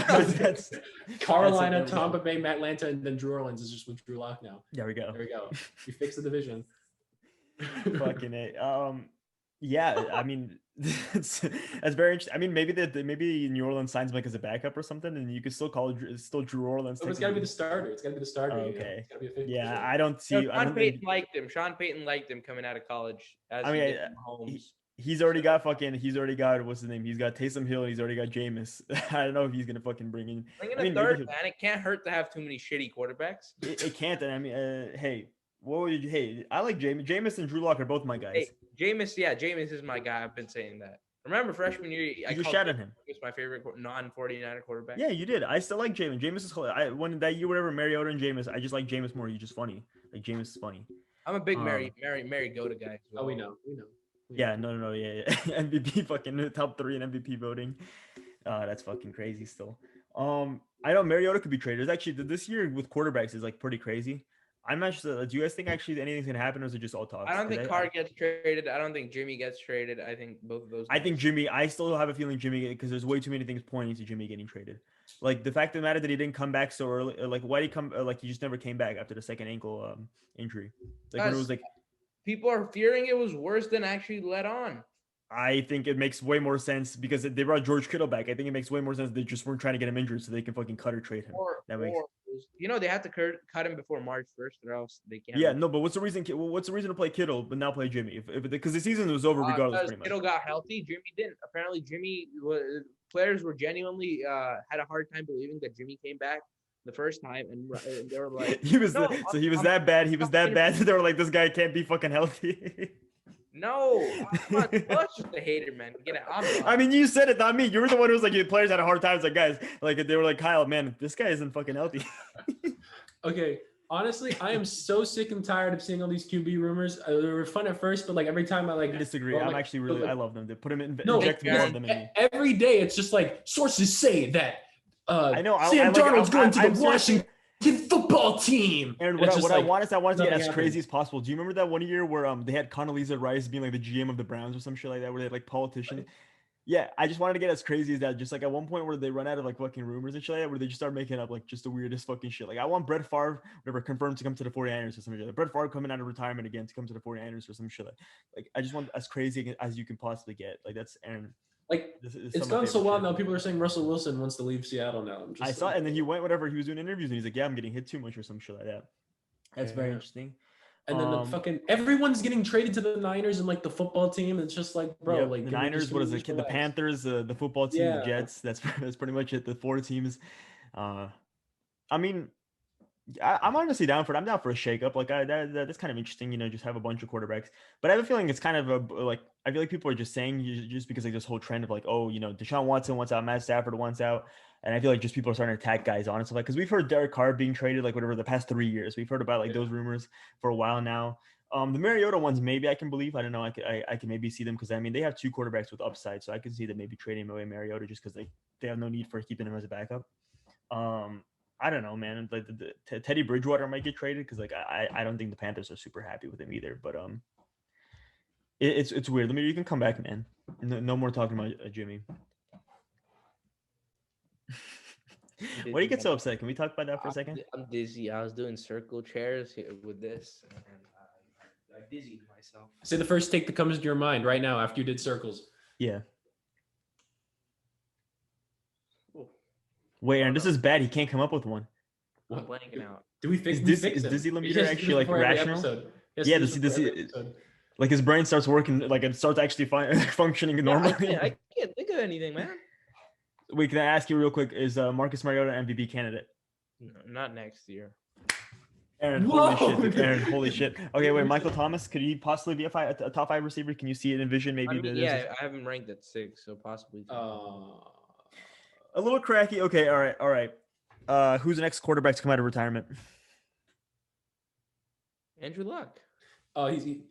Speaker 2: That's
Speaker 3: Carolina, Tampa Bay, Atlanta, and then Drew Orleans is just with Drew Lock now.
Speaker 2: There we go.
Speaker 3: We fixed the division.
Speaker 2: Fucking it. Yeah, I mean, that's very interesting. I mean, maybe New Orleans signs him like as a backup or something, and you could still call it still Drew Orleans.
Speaker 3: Oh, it's got to be the starter. Oh,
Speaker 2: okay.
Speaker 3: It's gotta be
Speaker 2: yeah, 50%. I don't see.
Speaker 1: Sean Payton liked him. Sean Payton liked him coming out of college.
Speaker 2: He's already got what's his name? He's got Taysom Hill and he's already got Jameis. I don't know if he's gonna fucking bring in
Speaker 1: a third, man. It can't hurt to have too many shitty quarterbacks.
Speaker 2: It can't. And I mean, hey, what would you? Hey, I like Jameis. Jameis and Drew Lock are both my guys.
Speaker 1: Hey, Jameis is my guy. I've been saying that. Remember freshman year,
Speaker 2: I shouted him.
Speaker 1: He was my favorite non-49er quarterback.
Speaker 2: Yeah, you did. I still like Jameis. Jameis is hilarious. When that year, whatever, Mariota and Jameis, I just like Jameis more. He's just funny. Like Jameis is funny.
Speaker 1: I'm a big Mary Goda guy.
Speaker 3: Well. Oh, we know.
Speaker 2: Yeah, no, yeah. MVP fucking top 3 in MVP voting. That's fucking crazy still. I know Mariota could be traded. Actually, this year with quarterbacks is like pretty crazy. I'm not sure. Do you guys think actually anything's gonna happen, or is it just all talk?
Speaker 1: I don't think Carr gets traded. I don't think Jimmy gets traded. I think both of those.
Speaker 2: I think Jimmy. I still have a feeling Jimmy, because there's way too many things pointing to Jimmy getting traded. Like the fact of the matter that he didn't come back so early. Like why did he come? Like he just never came back after the second ankle injury. Like when it was like.
Speaker 1: People are fearing it was worse than actually let on.
Speaker 2: I think it makes way more sense because they brought George Kittle back. I think it makes way more sense. They just weren't trying to get him injured so they can fucking cut or trade him.
Speaker 1: They have to cut him before March 1st, or else they can't.
Speaker 2: Yeah, no, but what's the reason? What's the reason to play Kittle but now play Jimmy? Because the season was over regardless. Pretty much.
Speaker 1: Kittle got healthy. Jimmy didn't. Apparently, players were genuinely had a hard time believing that Jimmy came back the first time, and they were like,
Speaker 2: he was that bad. He was that bad. They were like, this guy can't be fucking healthy.
Speaker 1: No, I'm just a hater, man. Get it.
Speaker 2: I mean, you said it, not me. You were the one who was like, the players had a hard time. It's like, guys, like they were like, Kyle, man, this guy isn't fucking healthy.
Speaker 3: Okay, honestly, I am so sick and tired of seeing all these QB rumors. They were fun at first, but like every time I
Speaker 2: disagree. I'm actually really, I love them. They put them in.
Speaker 3: Every day, it's just like sources say that.
Speaker 2: I know.
Speaker 3: Sam Darnold's going to the Washington football team.
Speaker 2: And what I wanted to get as crazy as possible. Do you remember that one year where they had Condoleezza Rice being like the GM of the Browns or some shit like that, where they had like politicians? Yeah, I just wanted to get as crazy as that. Just like at one point where they run out of like fucking rumors and shit like that, where they just start making up like just the weirdest fucking shit. Like I want Brett Favre, whatever, confirmed to come to the 49ers or something like that. Brett Favre coming out of retirement again to come to the 49ers or some shit like I just want as crazy as you can possibly get. Like that's Aaron.
Speaker 3: Like it's gone so well now. People are saying Russell Wilson wants to leave Seattle now.
Speaker 2: I saw it, and then he went whatever. He was doing interviews, and he's like, "Yeah, I'm getting hit too much or some shit like that." That's very interesting.
Speaker 3: And then the fucking everyone's getting traded to the Niners and like the football team. It's just like, bro, like
Speaker 2: the Niners. What is it? The Panthers, the football team, the Jets. That's pretty much it. The 4 teams. I mean, I'm honestly down for it. I'm down for a shakeup. Like that's kind of interesting, just have a bunch of quarterbacks. But I have a feeling it's kind of I feel like people are just saying just because like this whole trend of like, oh, Deshaun Watson wants out, Matt Stafford wants out. And I feel like just people are starting to attack guys on and stuff like, because we've heard Derek Carr being traded like whatever the past 3 years. We've heard about like those rumors for a while now. The Mariota ones, maybe I can believe. I don't know. I can maybe see them because I mean they have 2 quarterbacks with upside, so I can see them maybe trading away Mariota just because they have no need for keeping him as a backup. I don't know, man. Like Teddy Bridgewater might get traded because like I don't think the Panthers are super happy with him either. But it's weird. You can come back, man. No more talking about Jimmy. Why do you get so upset? Can we talk about that for a second?
Speaker 1: I'm dizzy. I was doing circle chairs here with this, and I dizzied myself.
Speaker 3: Say the first take that comes to your mind right now after you did circles.
Speaker 2: Yeah. Wait, Aaron, this is bad. He can't come up with one.
Speaker 1: I'm blanking out.
Speaker 3: Do we fix
Speaker 2: Is Dizzy Lamitr actually like rational? Yeah, does he like his brain starts working, like it starts actually functioning normally?
Speaker 1: I can't think of anything, man.
Speaker 2: Wait, can I ask you real quick? Is Marcus Mariota MVP candidate?
Speaker 1: No, not next year.
Speaker 2: Aaron, holy shit. Okay, wait, Michael Thomas, could he possibly be a top 5 receiver? Can you see it, envision maybe?
Speaker 1: I have him ranked at 6, so possibly.
Speaker 2: A little cracky. Okay, all right. Who's the next quarterback to come out of retirement?
Speaker 1: Andrew Luck.
Speaker 3: Oh, he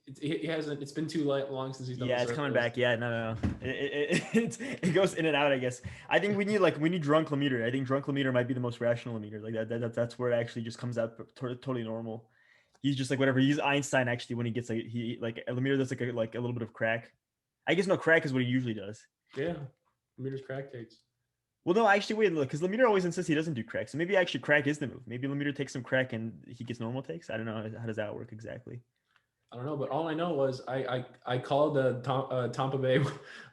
Speaker 3: hasn't. It's been too long since he's done.
Speaker 2: Yeah, it's coming back. Yeah, no. It goes in and out. I guess. I think we need drunk Lamitr. I think drunk Lamitr might be the most rational Lamitr. Like that's where it actually just comes out totally normal. He's just like whatever. He's Einstein actually when he gets like Lamitr does like a little bit of crack. I guess no, crack is what he usually does.
Speaker 3: Yeah, Lamitr's crack takes.
Speaker 2: Well, no, actually, wait, look, because Lamitr always insists he doesn't do crack. So maybe actually crack is the move. Maybe Lamitr takes some crack and he gets normal takes. I don't know. How does that work exactly?
Speaker 3: I don't know, but all I know was I called Tampa Bay.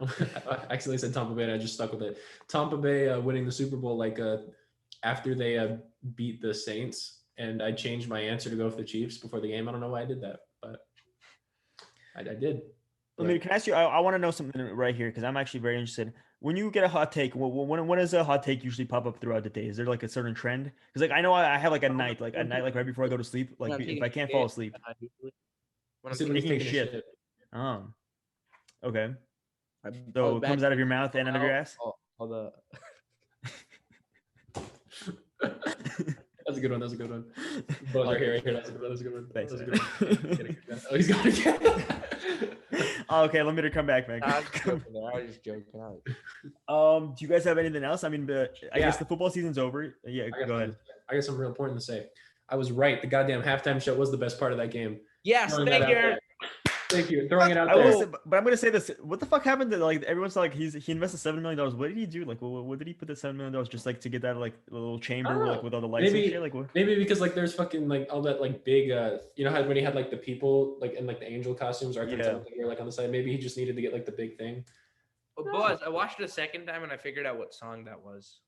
Speaker 3: I actually said Tampa Bay, and I just stuck with it. Tampa Bay winning the Super Bowl after they beat the Saints, and I changed my answer to go for the Chiefs before the game. I don't know why I did that, but I did.
Speaker 2: Let me, can I ask you? I want to know something right here because I'm actually very interested. When you get a hot take, when does a hot take usually pop up throughout the day? Is there like a certain trend? Because like I know I have like at night, like right before I go to sleep, like if I can't fall asleep,
Speaker 3: When taking a shit.
Speaker 2: Okay. So it comes out of your mouth and out of your ass.
Speaker 1: All the.
Speaker 3: That's a good one. That's a good one. Both are here. Right here. That's a good one.
Speaker 2: Thanks.
Speaker 3: That's a good one. Oh, he's got it.
Speaker 2: Okay, let me come back, man.
Speaker 1: I was just joking.
Speaker 2: Do you guys have anything else? I mean, I guess the football season's over. Yeah, go ahead.
Speaker 3: I got something real important to say. I was right. The goddamn halftime show was the best part of that game.
Speaker 1: Yes, thank you.
Speaker 3: Thank you. Throwing it out there.
Speaker 2: But I'm gonna say this. What the fuck happened to like everyone's like he invested $7 million. What did he do? Like what did he put the $7 million just like to get that like little chamber like with all the lights and shit? Like what?
Speaker 3: Maybe because like there's fucking like all that like big you know how when he had like the people like in like the angel costumes or like on the side. Maybe he just needed to get like the big thing.
Speaker 1: Boaz, I watched it a second time and I figured out what song that was.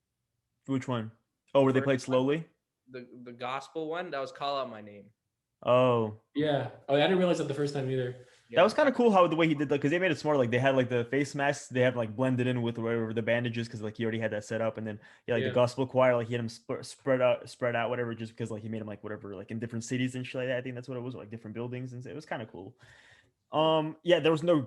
Speaker 2: Which one? Oh, where they played slowly?
Speaker 1: The gospel one. That was Call Out My Name.
Speaker 2: Oh.
Speaker 3: Yeah. Oh, I didn't realize that the first time either.
Speaker 2: That was kind of cool how the way he did that because they made it smart. Like they had like the face masks, they have like blended in with whatever the bandages because like he already had that set up, and then the gospel choir like he had them spread out whatever just because like he made them like whatever like in different cities and shit like that. I think that's what it was, like different buildings, and it was kind of cool. There was no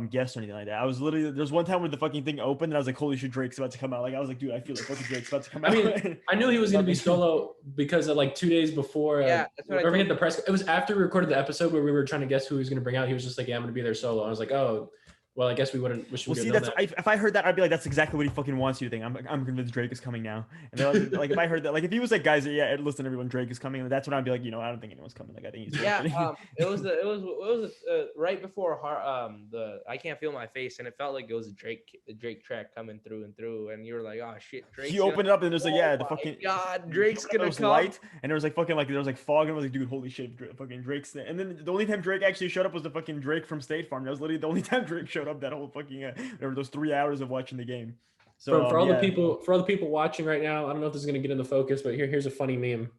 Speaker 2: guest or anything like that. I was literally there's one time when the fucking thing opened and I was like, holy shit, Drake's about to come out. Like I was like, dude, I feel like fucking Drake's about to come out.
Speaker 3: I mean, I knew he was gonna be solo because of like 2 days before. Whenever he had the press. It was after we recorded the episode where we were trying to guess who he was gonna bring out. He was just like, yeah, I'm gonna be there solo. I was like, oh. Well, I guess we wouldn't. Well, see,
Speaker 2: that's if I heard that, I'd be like, that's exactly what he fucking wants you to think. I'm convinced Drake is coming now. And they're like if I heard that, like if he was like, guys, yeah, listen, everyone, Drake is coming. That's when I'd be like, I don't think anyone's coming. Like I think he's
Speaker 1: it was right before the I Can't Feel My Face, and it felt like it was a Drake track coming through and through, and you were like, oh shit, Drake.
Speaker 2: He opened it up and there's like, the fucking
Speaker 1: God, Drake's gonna come.
Speaker 2: Light, and there was like fucking like there was like fog, and I was like, dude, holy shit, fucking Drake's there. And then the only time Drake actually showed up was the fucking Drake from State Farm. That was literally the only time Drake showed up that whole fucking whatever those 3 hours of watching the game. So
Speaker 3: for all the people watching right now, I don't know if this is gonna get in the focus, but here's a funny meme.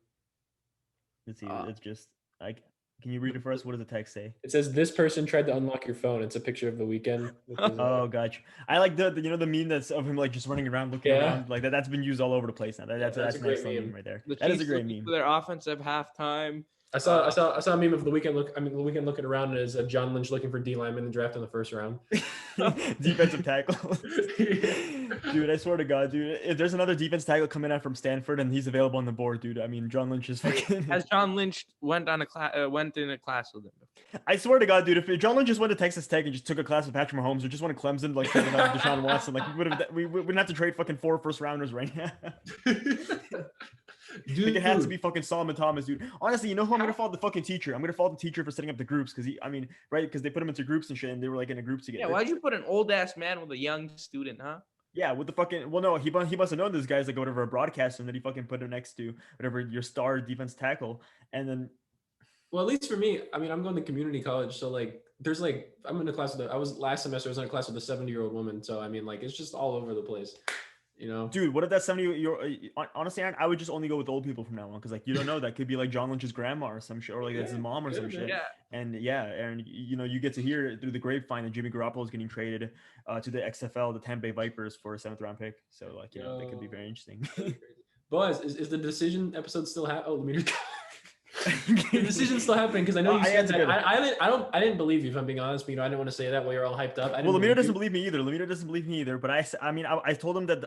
Speaker 2: Let's see. It's just like, can you read it for us? What does the text say?
Speaker 3: It says, "This person tried to unlock your phone." It's a picture of the weekend.
Speaker 2: Oh, gotcha. I like the the meme that's of him like just running around looking around like that. That's been used all over the place now. That's a nice meme right there. That is a great meme.
Speaker 1: Their offensive halftime.
Speaker 3: I saw a meme of the weekend looking around as John Lynch looking for D lineman in the draft in the first round.
Speaker 2: Defensive tackle. Dude, I swear to God, dude, if there's another defense tackle coming out from Stanford and he's available on the board, dude, I mean, John Lynch is fucking.
Speaker 1: Has John Lynch went in a class with him?
Speaker 2: I swear to God, dude, if John Lynch just went to Texas Tech and just took a class with Patrick Mahomes or just went to Clemson, like Deshaun Watson, like we wouldn't have to trade fucking 4 first rounders right now. Dude, it has to be fucking Solomon Thomas, dude. Honestly, you know who I'm gonna follow? The fucking teacher. I'm gonna follow the teacher for setting up the groups because because they put him into groups and shit, and they were like in a group together.
Speaker 1: Yeah, why'd you put an old ass man with a young student, huh?
Speaker 2: Yeah, with the fucking he must have known this guy's like whatever a broadcaster, and then he fucking put him next to whatever your star defense tackle, and then.
Speaker 3: Well, at least for me, I mean, I'm going to community college, so like, there's like, I'm in a class with last semester I was in a class with a 70-year-old woman, so I mean, like, it's just all over the place.
Speaker 2: Dude, what if that 70-year honestly, Aaron, I would just only go with old people from now on because like you don't know, that could be like John Lynch's grandma or some shit, or like that's his mom or some shit. And Aaron, you get to hear through the grapevine that Jimmy Garoppolo is getting traded to the XFL, the Tampa Bay Vipers, for a 7th round pick. So like that could be very interesting.
Speaker 3: Boaz, is the decision episode still happening? Oh, Lamitr. The decision's still happening because I know you said that. I didn't believe you, if I'm being honest. But, I didn't want to say that while you're all hyped up.
Speaker 2: Lamitr doesn't believe me either. But I told him that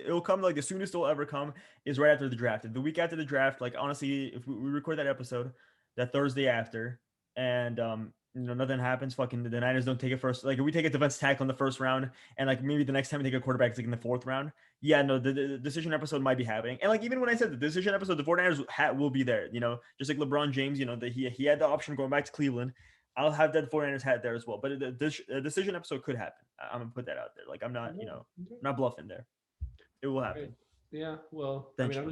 Speaker 2: it'll come, like the soonest it'll ever come is right after the draft. The week after the draft, like honestly, if we record that episode that Thursday after, and nothing happens, fucking the Niners don't take it first. Like if we take a defense tackle in the first round, and like maybe the next time we take a quarterback, it's like in the 4th round. Yeah, no, the decision episode might be happening. And like even when I said the decision episode, the 49ers will be there. Just like LeBron James, that he had the option going back to Cleveland. I'll have that 49ers hat there as well. But the decision episode could happen. I'm gonna put that out there. Like I'm not, not bluffing there. It will happen.
Speaker 3: Yeah, well, I mean, I'm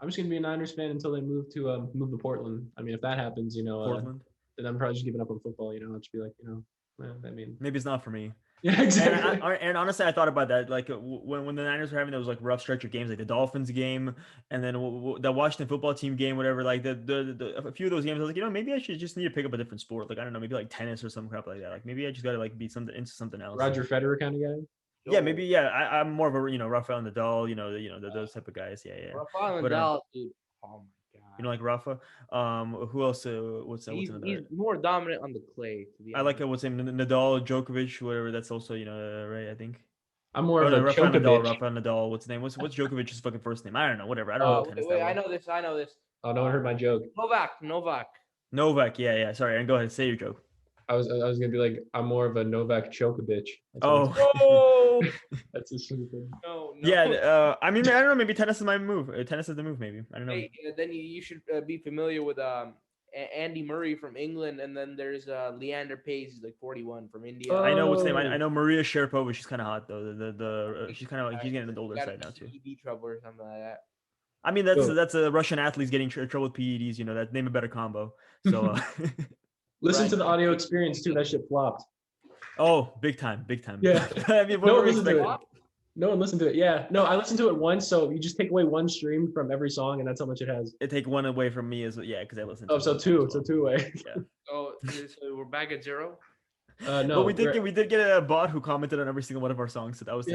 Speaker 3: just gonna be a Niners fan until they move to Portland. I mean, if that happens,
Speaker 2: Portland.
Speaker 3: then I'm probably just giving up on football. I'll just be like, Well, I mean,
Speaker 2: maybe it's not for me.
Speaker 3: yeah, exactly.
Speaker 2: And honestly, I thought about that. Like when the Niners were having those like rough stretch of games, like the Dolphins game, and then the Washington football team game, whatever. Like a few of those games, I was like, maybe I should just need to pick up a different sport. Like I don't know, maybe like tennis or some crap like that. Like maybe I just gotta like be into something else.
Speaker 3: Roger Federer kind of guy.
Speaker 2: Yeah, maybe. Yeah, I'm more of a Rafael Nadal. Those type of guys. Yeah.
Speaker 1: Rafael Nadal, dude. Oh my god.
Speaker 2: Like Rafa. Who else? What's another?
Speaker 1: He's more dominant on the clay. To be
Speaker 2: I like what's his name, Nadal, Djokovic, whatever. That's also right. I think.
Speaker 3: I'm more of a
Speaker 2: Rafael
Speaker 3: Djokovic.
Speaker 2: Nadal. What's his name? What's Djokovic's fucking first name? I don't know. Whatever. I don't know tennis.
Speaker 1: Wait, I know this.
Speaker 3: Oh, no one heard my joke.
Speaker 2: Novak. Yeah. Sorry, Aaron, go ahead. Say your joke.
Speaker 3: I was gonna be like, I'm more of a Novak Djokovic.
Speaker 2: Oh.
Speaker 3: That's a stupid.
Speaker 1: No.
Speaker 2: Yeah. I mean, I don't know. Maybe tennis is my move. Tennis is the move. Maybe. I don't know.
Speaker 1: Hey, then you should be familiar with Andy Murray from England, and then there's Leander Paes, he's like 41 from India.
Speaker 2: I know what's name. I know Maria Sharapova. She's kind of hot though. She's kind of like she's getting the older side now too.
Speaker 1: PED trouble or something like that.
Speaker 2: I mean that's a Russian athlete's getting trouble with PEDs. That name a better combo. So
Speaker 3: listen to the audio experience too. That shit flopped.
Speaker 2: Oh, big time.
Speaker 3: Yeah.
Speaker 2: I mean,
Speaker 3: no one listened to it. Yeah. No, I listened to it once. So you just take away one stream from every song, and that's how much it has.
Speaker 2: It take one away from me as well. Yeah, because I listened.
Speaker 3: Oh, so two. So two away.
Speaker 2: Yeah.
Speaker 1: So we're back at 0.
Speaker 3: No,
Speaker 2: but we did get a bot who commented on every single one of our songs, so that was.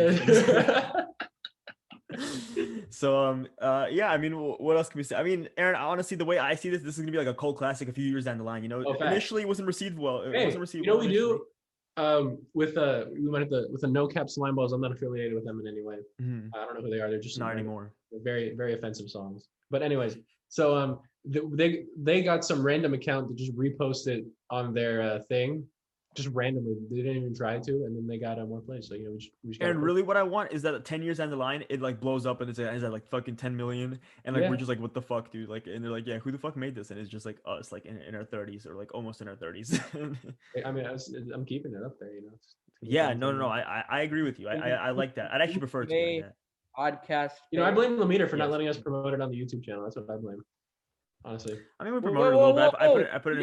Speaker 2: So yeah, I mean, what else can we say? I mean, Aaron, honestly, the way I see this is gonna be like a cult classic a few years down the line. Initially it wasn't received well. It wasn't received.
Speaker 3: We do. With the No Cap Slime Balls. I'm not affiliated with them in any way.
Speaker 2: Mm-hmm.
Speaker 3: I don't know who they are. They're just
Speaker 2: not anymore.
Speaker 3: Very, very offensive songs. But anyways, so they got some random account that just reposted on their thing, just randomly. They didn't even try to, and then they got more plays. So we just
Speaker 2: and really, what I want is that 10 years down the line, it like blows up and it's at like fucking 10 million, and like we're just like, what the fuck, dude? Like, and they're like, yeah, who the fuck made this? And it's just like us, like in our 30s or like almost in our 30s.
Speaker 3: I mean, I'm keeping it up there,
Speaker 2: Yeah, no, I agree with you. I like that. I'd actually prefer it to be like that.
Speaker 1: Podcast.
Speaker 3: I blame Lamitr for not letting us promote it on the YouTube channel. That's what I blame. Honestly,
Speaker 2: I mean, we promoted a little bit. I put it.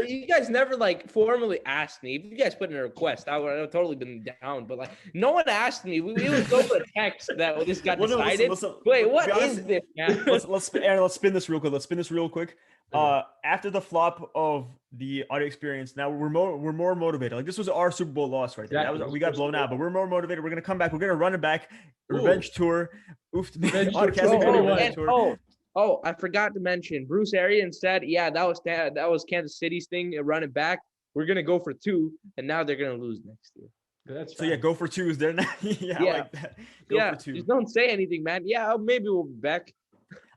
Speaker 1: You guys never like formally asked me. If you guys put in a request, I would have totally been down. But like, no one asked me. We was over a text that this got decided. Wait, what is this?
Speaker 2: Let's spin this real quick. After the flop of the audio experience, now we're more motivated. Like this was our Super Bowl loss right there.
Speaker 3: Exactly.
Speaker 2: We got blown out, but we're more motivated. We're gonna come back. We're gonna run it back. Revenge tour.
Speaker 1: Oh, I forgot to mention. Bruce Arians said, "Yeah, that was Kansas City's thing. Running back, we're gonna go for 2, and now they're gonna lose next year."
Speaker 3: That's
Speaker 2: so yeah, go for 2. Is there not? I like that. Go for 2.
Speaker 1: Just don't say anything, man. Yeah, maybe we'll be back.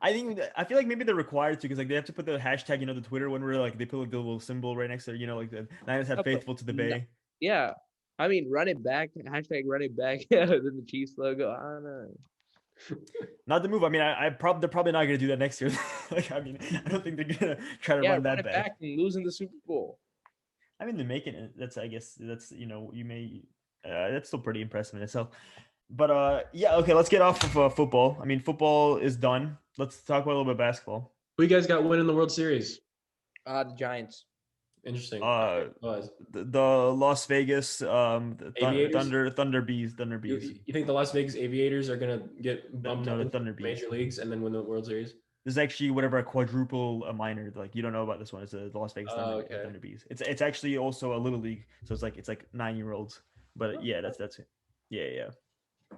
Speaker 2: I feel like maybe they're required to, because like they have to put the hashtag, the Twitter one where like they put like the little symbol right next to it, like the Niners have faithful to the Bay.
Speaker 1: Yeah, I mean, run it back. Hashtag run it back. Yeah, then the Chiefs logo. I don't know.
Speaker 2: Not the move. I mean, they're probably not going to do that next year. Like, I mean, I don't think they're going to try to run that back
Speaker 1: and losing the Super Bowl.
Speaker 2: I mean, they're making it. That's you may. That's still pretty impressive in itself. But yeah, okay. Let's get off of football. I mean, football is done. Let's talk about a little bit of basketball.
Speaker 3: Who you guys got winning the World Series?
Speaker 1: The Giants.
Speaker 3: Interesting.
Speaker 2: The Las Vegas Thunder Bees.
Speaker 3: You think the Las Vegas Aviators are gonna get bumped up to major leagues and then win the World Series?
Speaker 2: There's actually a quadruple minor. Like you don't know about this one. It's the Las Vegas Thunder Bees. It's actually also a little league. So it's like 9-year-olds. But yeah, that's it. Yeah.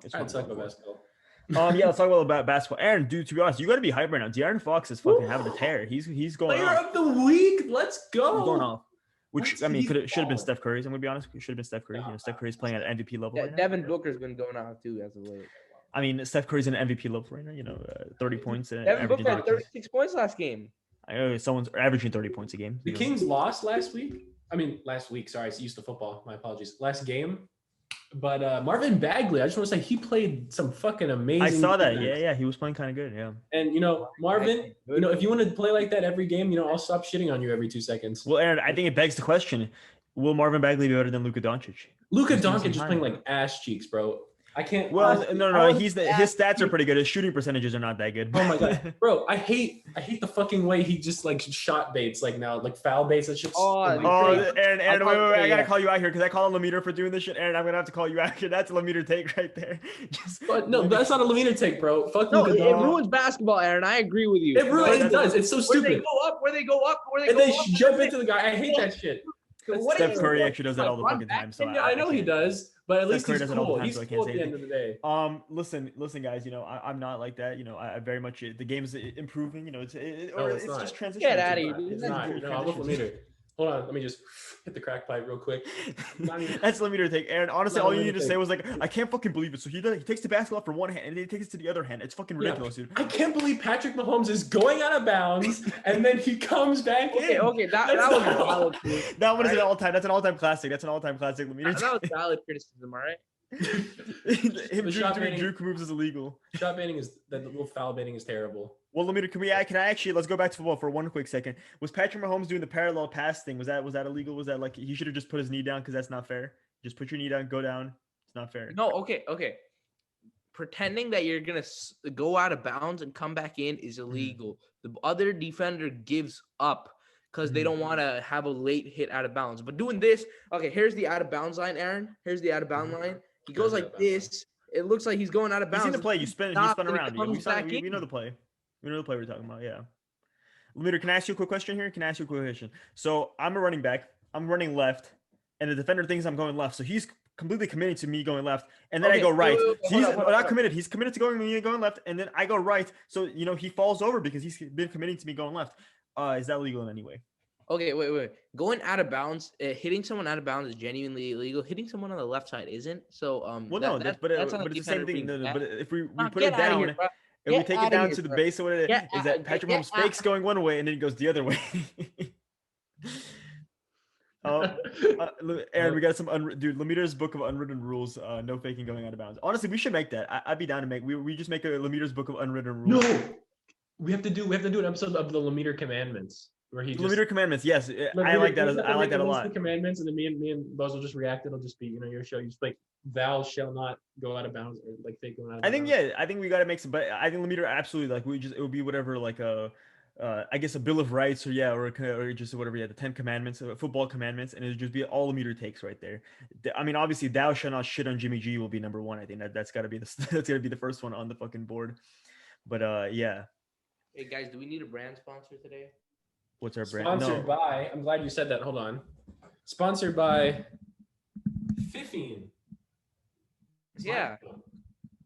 Speaker 3: Let's talk about basketball.
Speaker 2: Yeah, let's talk about basketball. Aaron, dude, to be honest, you got to be hype right now. De'Aaron Fox is fucking having a tear. He's going
Speaker 3: Player of the week. Let's go.
Speaker 2: He's going off. Which should have been Steph Curry's. I'm gonna be honest. It should have been Steph Curry. Steph Curry's playing at MVP level.
Speaker 1: Yeah, right Devin Booker's been going off too as of late.
Speaker 2: I mean, Steph Curry's in MVP level right now. 30 points.
Speaker 1: Devin Booker had 36 points last game.
Speaker 2: I know someone's averaging 30 points a game.
Speaker 3: The Kings lost last week. Sorry, I used to football. My apologies. Last game. But Marvin Bagley, I just want to say he played some fucking amazing.
Speaker 2: I saw that. Yeah, he was playing kind of good. Yeah.
Speaker 3: And Marvin, if you want to play like that every game, I'll stop shitting on you every 2 seconds.
Speaker 2: Well, Aaron, I think it begs the question: will Marvin Bagley be better than Luka Doncic?
Speaker 3: Luka Doncic is playing like ass cheeks, bro. I can't.
Speaker 2: Well, no. His stats are pretty good. His shooting percentages are not that good.
Speaker 3: Oh my god, bro! I hate the fucking way he just like shot baits like now, like foul baits and shit.
Speaker 2: Aaron, wait, I gotta call you out here because I call Lamitr for doing this shit. Aaron, I'm gonna have to call you out here. That's a Lamitr take right there.
Speaker 3: But no, that's not a Lamitr take, bro. Fuck
Speaker 1: no, it ruins basketball, Aaron. I agree with you.
Speaker 3: It does. It's so stupid.
Speaker 1: Where they go up,
Speaker 3: and they jump into the guy. I hate that shit.
Speaker 2: Steph Curry actually does that all the fucking time. So
Speaker 3: I know he does, but at least he's cool. He's cool at the end of the day.
Speaker 2: Listen, guys. I'm not like that. I very much the game's improving. It's just transition.
Speaker 1: Get out of here.
Speaker 3: It's not. No, I'm with Lamitr. Hold on, let me just hit the crack pipe real quick.
Speaker 2: That's Lamitr take. Aaron, honestly, all you need to say was like, I can't fucking believe it. So he takes the basketball from one hand and then he takes it to the other hand. It's fucking ridiculous, dude.
Speaker 3: I can't believe Patrick Mahomes is going out of bounds and then he comes back in.
Speaker 1: Okay, that was valid.
Speaker 2: That one is an all-time. That's an all-time classic. Lamitr.
Speaker 1: That was valid criticism, all right?
Speaker 2: Juke moves is illegal.
Speaker 3: Shot baiting is the little foul baiting is terrible.
Speaker 2: Well, Lamitr, can I actually let's go back to football for one quick second. Was Patrick Mahomes doing the parallel pass thing? Was that illegal? Was that like he should have just put his knee down because that's not fair? Just put your knee down, go down. It's not fair.
Speaker 1: No, okay. Pretending that you're gonna go out of bounds and come back in is illegal. The other defender gives up because they don't want to have a late hit out of bounds. But doing this, okay, here's the out of bounds line, Aaron. Here's the out of bounds line. He goes like this. It looks like he's going out of bounds.
Speaker 2: You see the play. You spin around. We know the play. We know the play we're talking about. Yeah. Lamitr, can I ask you a quick question here? So I'm a running back. I'm running left, and the defender thinks I'm going left. So he's completely committed to me going left, and then I go right. He's not committed. He's committed to going left, and then I go right. So he falls over because he's been committing to me going left. Is that legal in any way?
Speaker 1: Okay, wait. Going out of bounds, hitting someone out of bounds is genuinely illegal. Hitting someone on the left side isn't. So
Speaker 2: but it's the same thing. But if we put it down, if we take it down to the base of what it is that Patrick Mahomes fakes going one way and then he goes the other way. Aaron, we got some Lamitr's book of unwritten rules. No faking going out of bounds. Honestly, we should make that. I'd be down to make. We just make a Lamitr's book of unwritten rules.
Speaker 3: No, we have to do an episode of the Lamitr commandments. Where he
Speaker 2: Lamitr commandments, yes, I like that. I like that a lot.
Speaker 3: The commandments, and then me and Buzz will just react. It'll just be your show. You just like thou shall not go out of bounds or like fake going out of bounds.
Speaker 2: I think we got to make some. But I think Lamitr absolutely it would be whatever like I guess a Bill of Rights or just whatever. Yeah, the 10 Commandments, football commandments, and it would just be all Lamitr takes right there. I mean, obviously, thou shall not shit on Jimmy G will be number one. I think that's got to be the first one on the fucking board. But yeah.
Speaker 1: Hey guys, do we need a brand sponsor today?
Speaker 2: What's our brand?
Speaker 3: Sponsored by. I'm glad you said that. Hold on. Sponsored by 15.
Speaker 1: Yeah.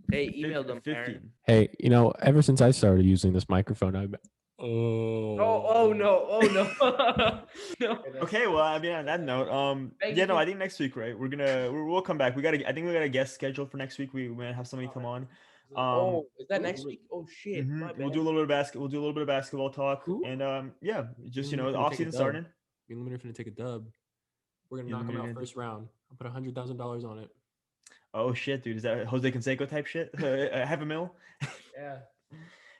Speaker 1: Hey, email them. 15.
Speaker 4: Hey, ever since I started using this microphone, I've been.
Speaker 1: Oh no. No.
Speaker 2: Okay, well, I mean, on that note, I think next week, right? We'll come back. I think we got a guest scheduled for next week. We might have somebody come on.
Speaker 1: Is that next week? Oh shit!
Speaker 2: We'll do a little bit of basketball talk, and just the off season starting.
Speaker 3: Me and Lamitr finna take a dub. We're gonna knock him out first round. I'll put $100,000 on it.
Speaker 2: Oh shit, dude! Is that Jose Canseco type shit? $500,000?
Speaker 3: Yeah.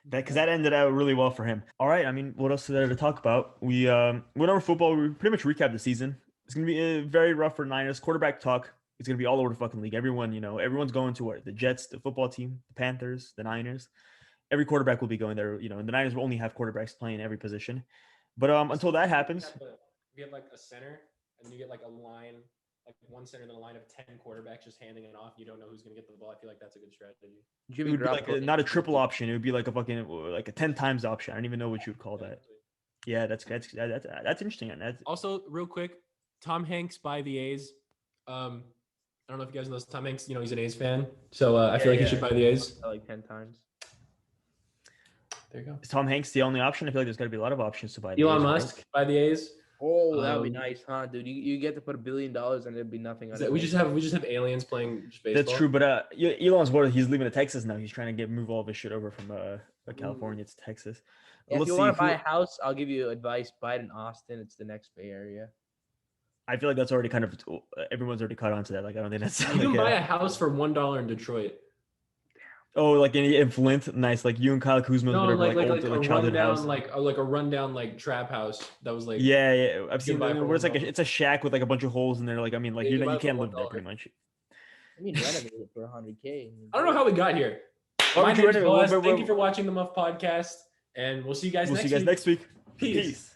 Speaker 2: Because that ended out really well for him. All right, I mean, what else is there to talk about? We went over football. We pretty much recapped the season. It's gonna be very rough for Niners. Quarterback talk. It's going to be all over the fucking league. Everyone's going to where? The Jets, the football team, the Panthers, the Niners. Every quarterback will be going there, and the Niners will only have quarterbacks playing every position. But until that happens.
Speaker 3: We have like a center, and you get like a line, like one center, then a line of 10 quarterbacks just handing it off. You don't know who's going to get the ball. I feel like that's a good strategy.
Speaker 2: It would be like not a triple option. It would be like a 10 times option. I don't even know what you would call that. Yeah, that's interesting.
Speaker 3: Also, real quick, Tom Hanks by the A's. I don't know if you guys know Tom Hanks. He's an A's fan, so I feel like he should buy the A's.
Speaker 1: Like 10 times.
Speaker 3: There you go.
Speaker 2: Is Tom Hanks the only option? I feel like there's got to be a lot of options to buy.
Speaker 3: Elon Musk buy the A's.
Speaker 1: Oh, that would be nice, huh, dude? You get to put $1 billion and it'd be nothing.
Speaker 3: We just have aliens playing baseball.
Speaker 2: That's true, but Elon's worried. He's leaving to Texas now. He's trying to move all of his shit over from California to Texas.
Speaker 1: Yeah, if you want to buy a house, I'll give you advice. Buy it in Austin. It's the next Bay Area.
Speaker 2: I feel like that's already everyone's already caught on to that. Like, I don't think that's.
Speaker 3: You can buy a house for $1 in Detroit.
Speaker 2: Oh, like in Flint, nice. Like you and Kyle Kuzma's
Speaker 3: like a rundown, like a rundown trap house that was like.
Speaker 2: Yeah. I've seen where it's like it's a shack with like a bunch of holes in there. Like I mean, like you can't live there pretty much.
Speaker 1: I mean, renovate it for 100K.
Speaker 3: I don't know how we got here. My name is Boaz. Thank you for watching the Muffed Podcast, and we'll see you guys next week.
Speaker 2: Peace.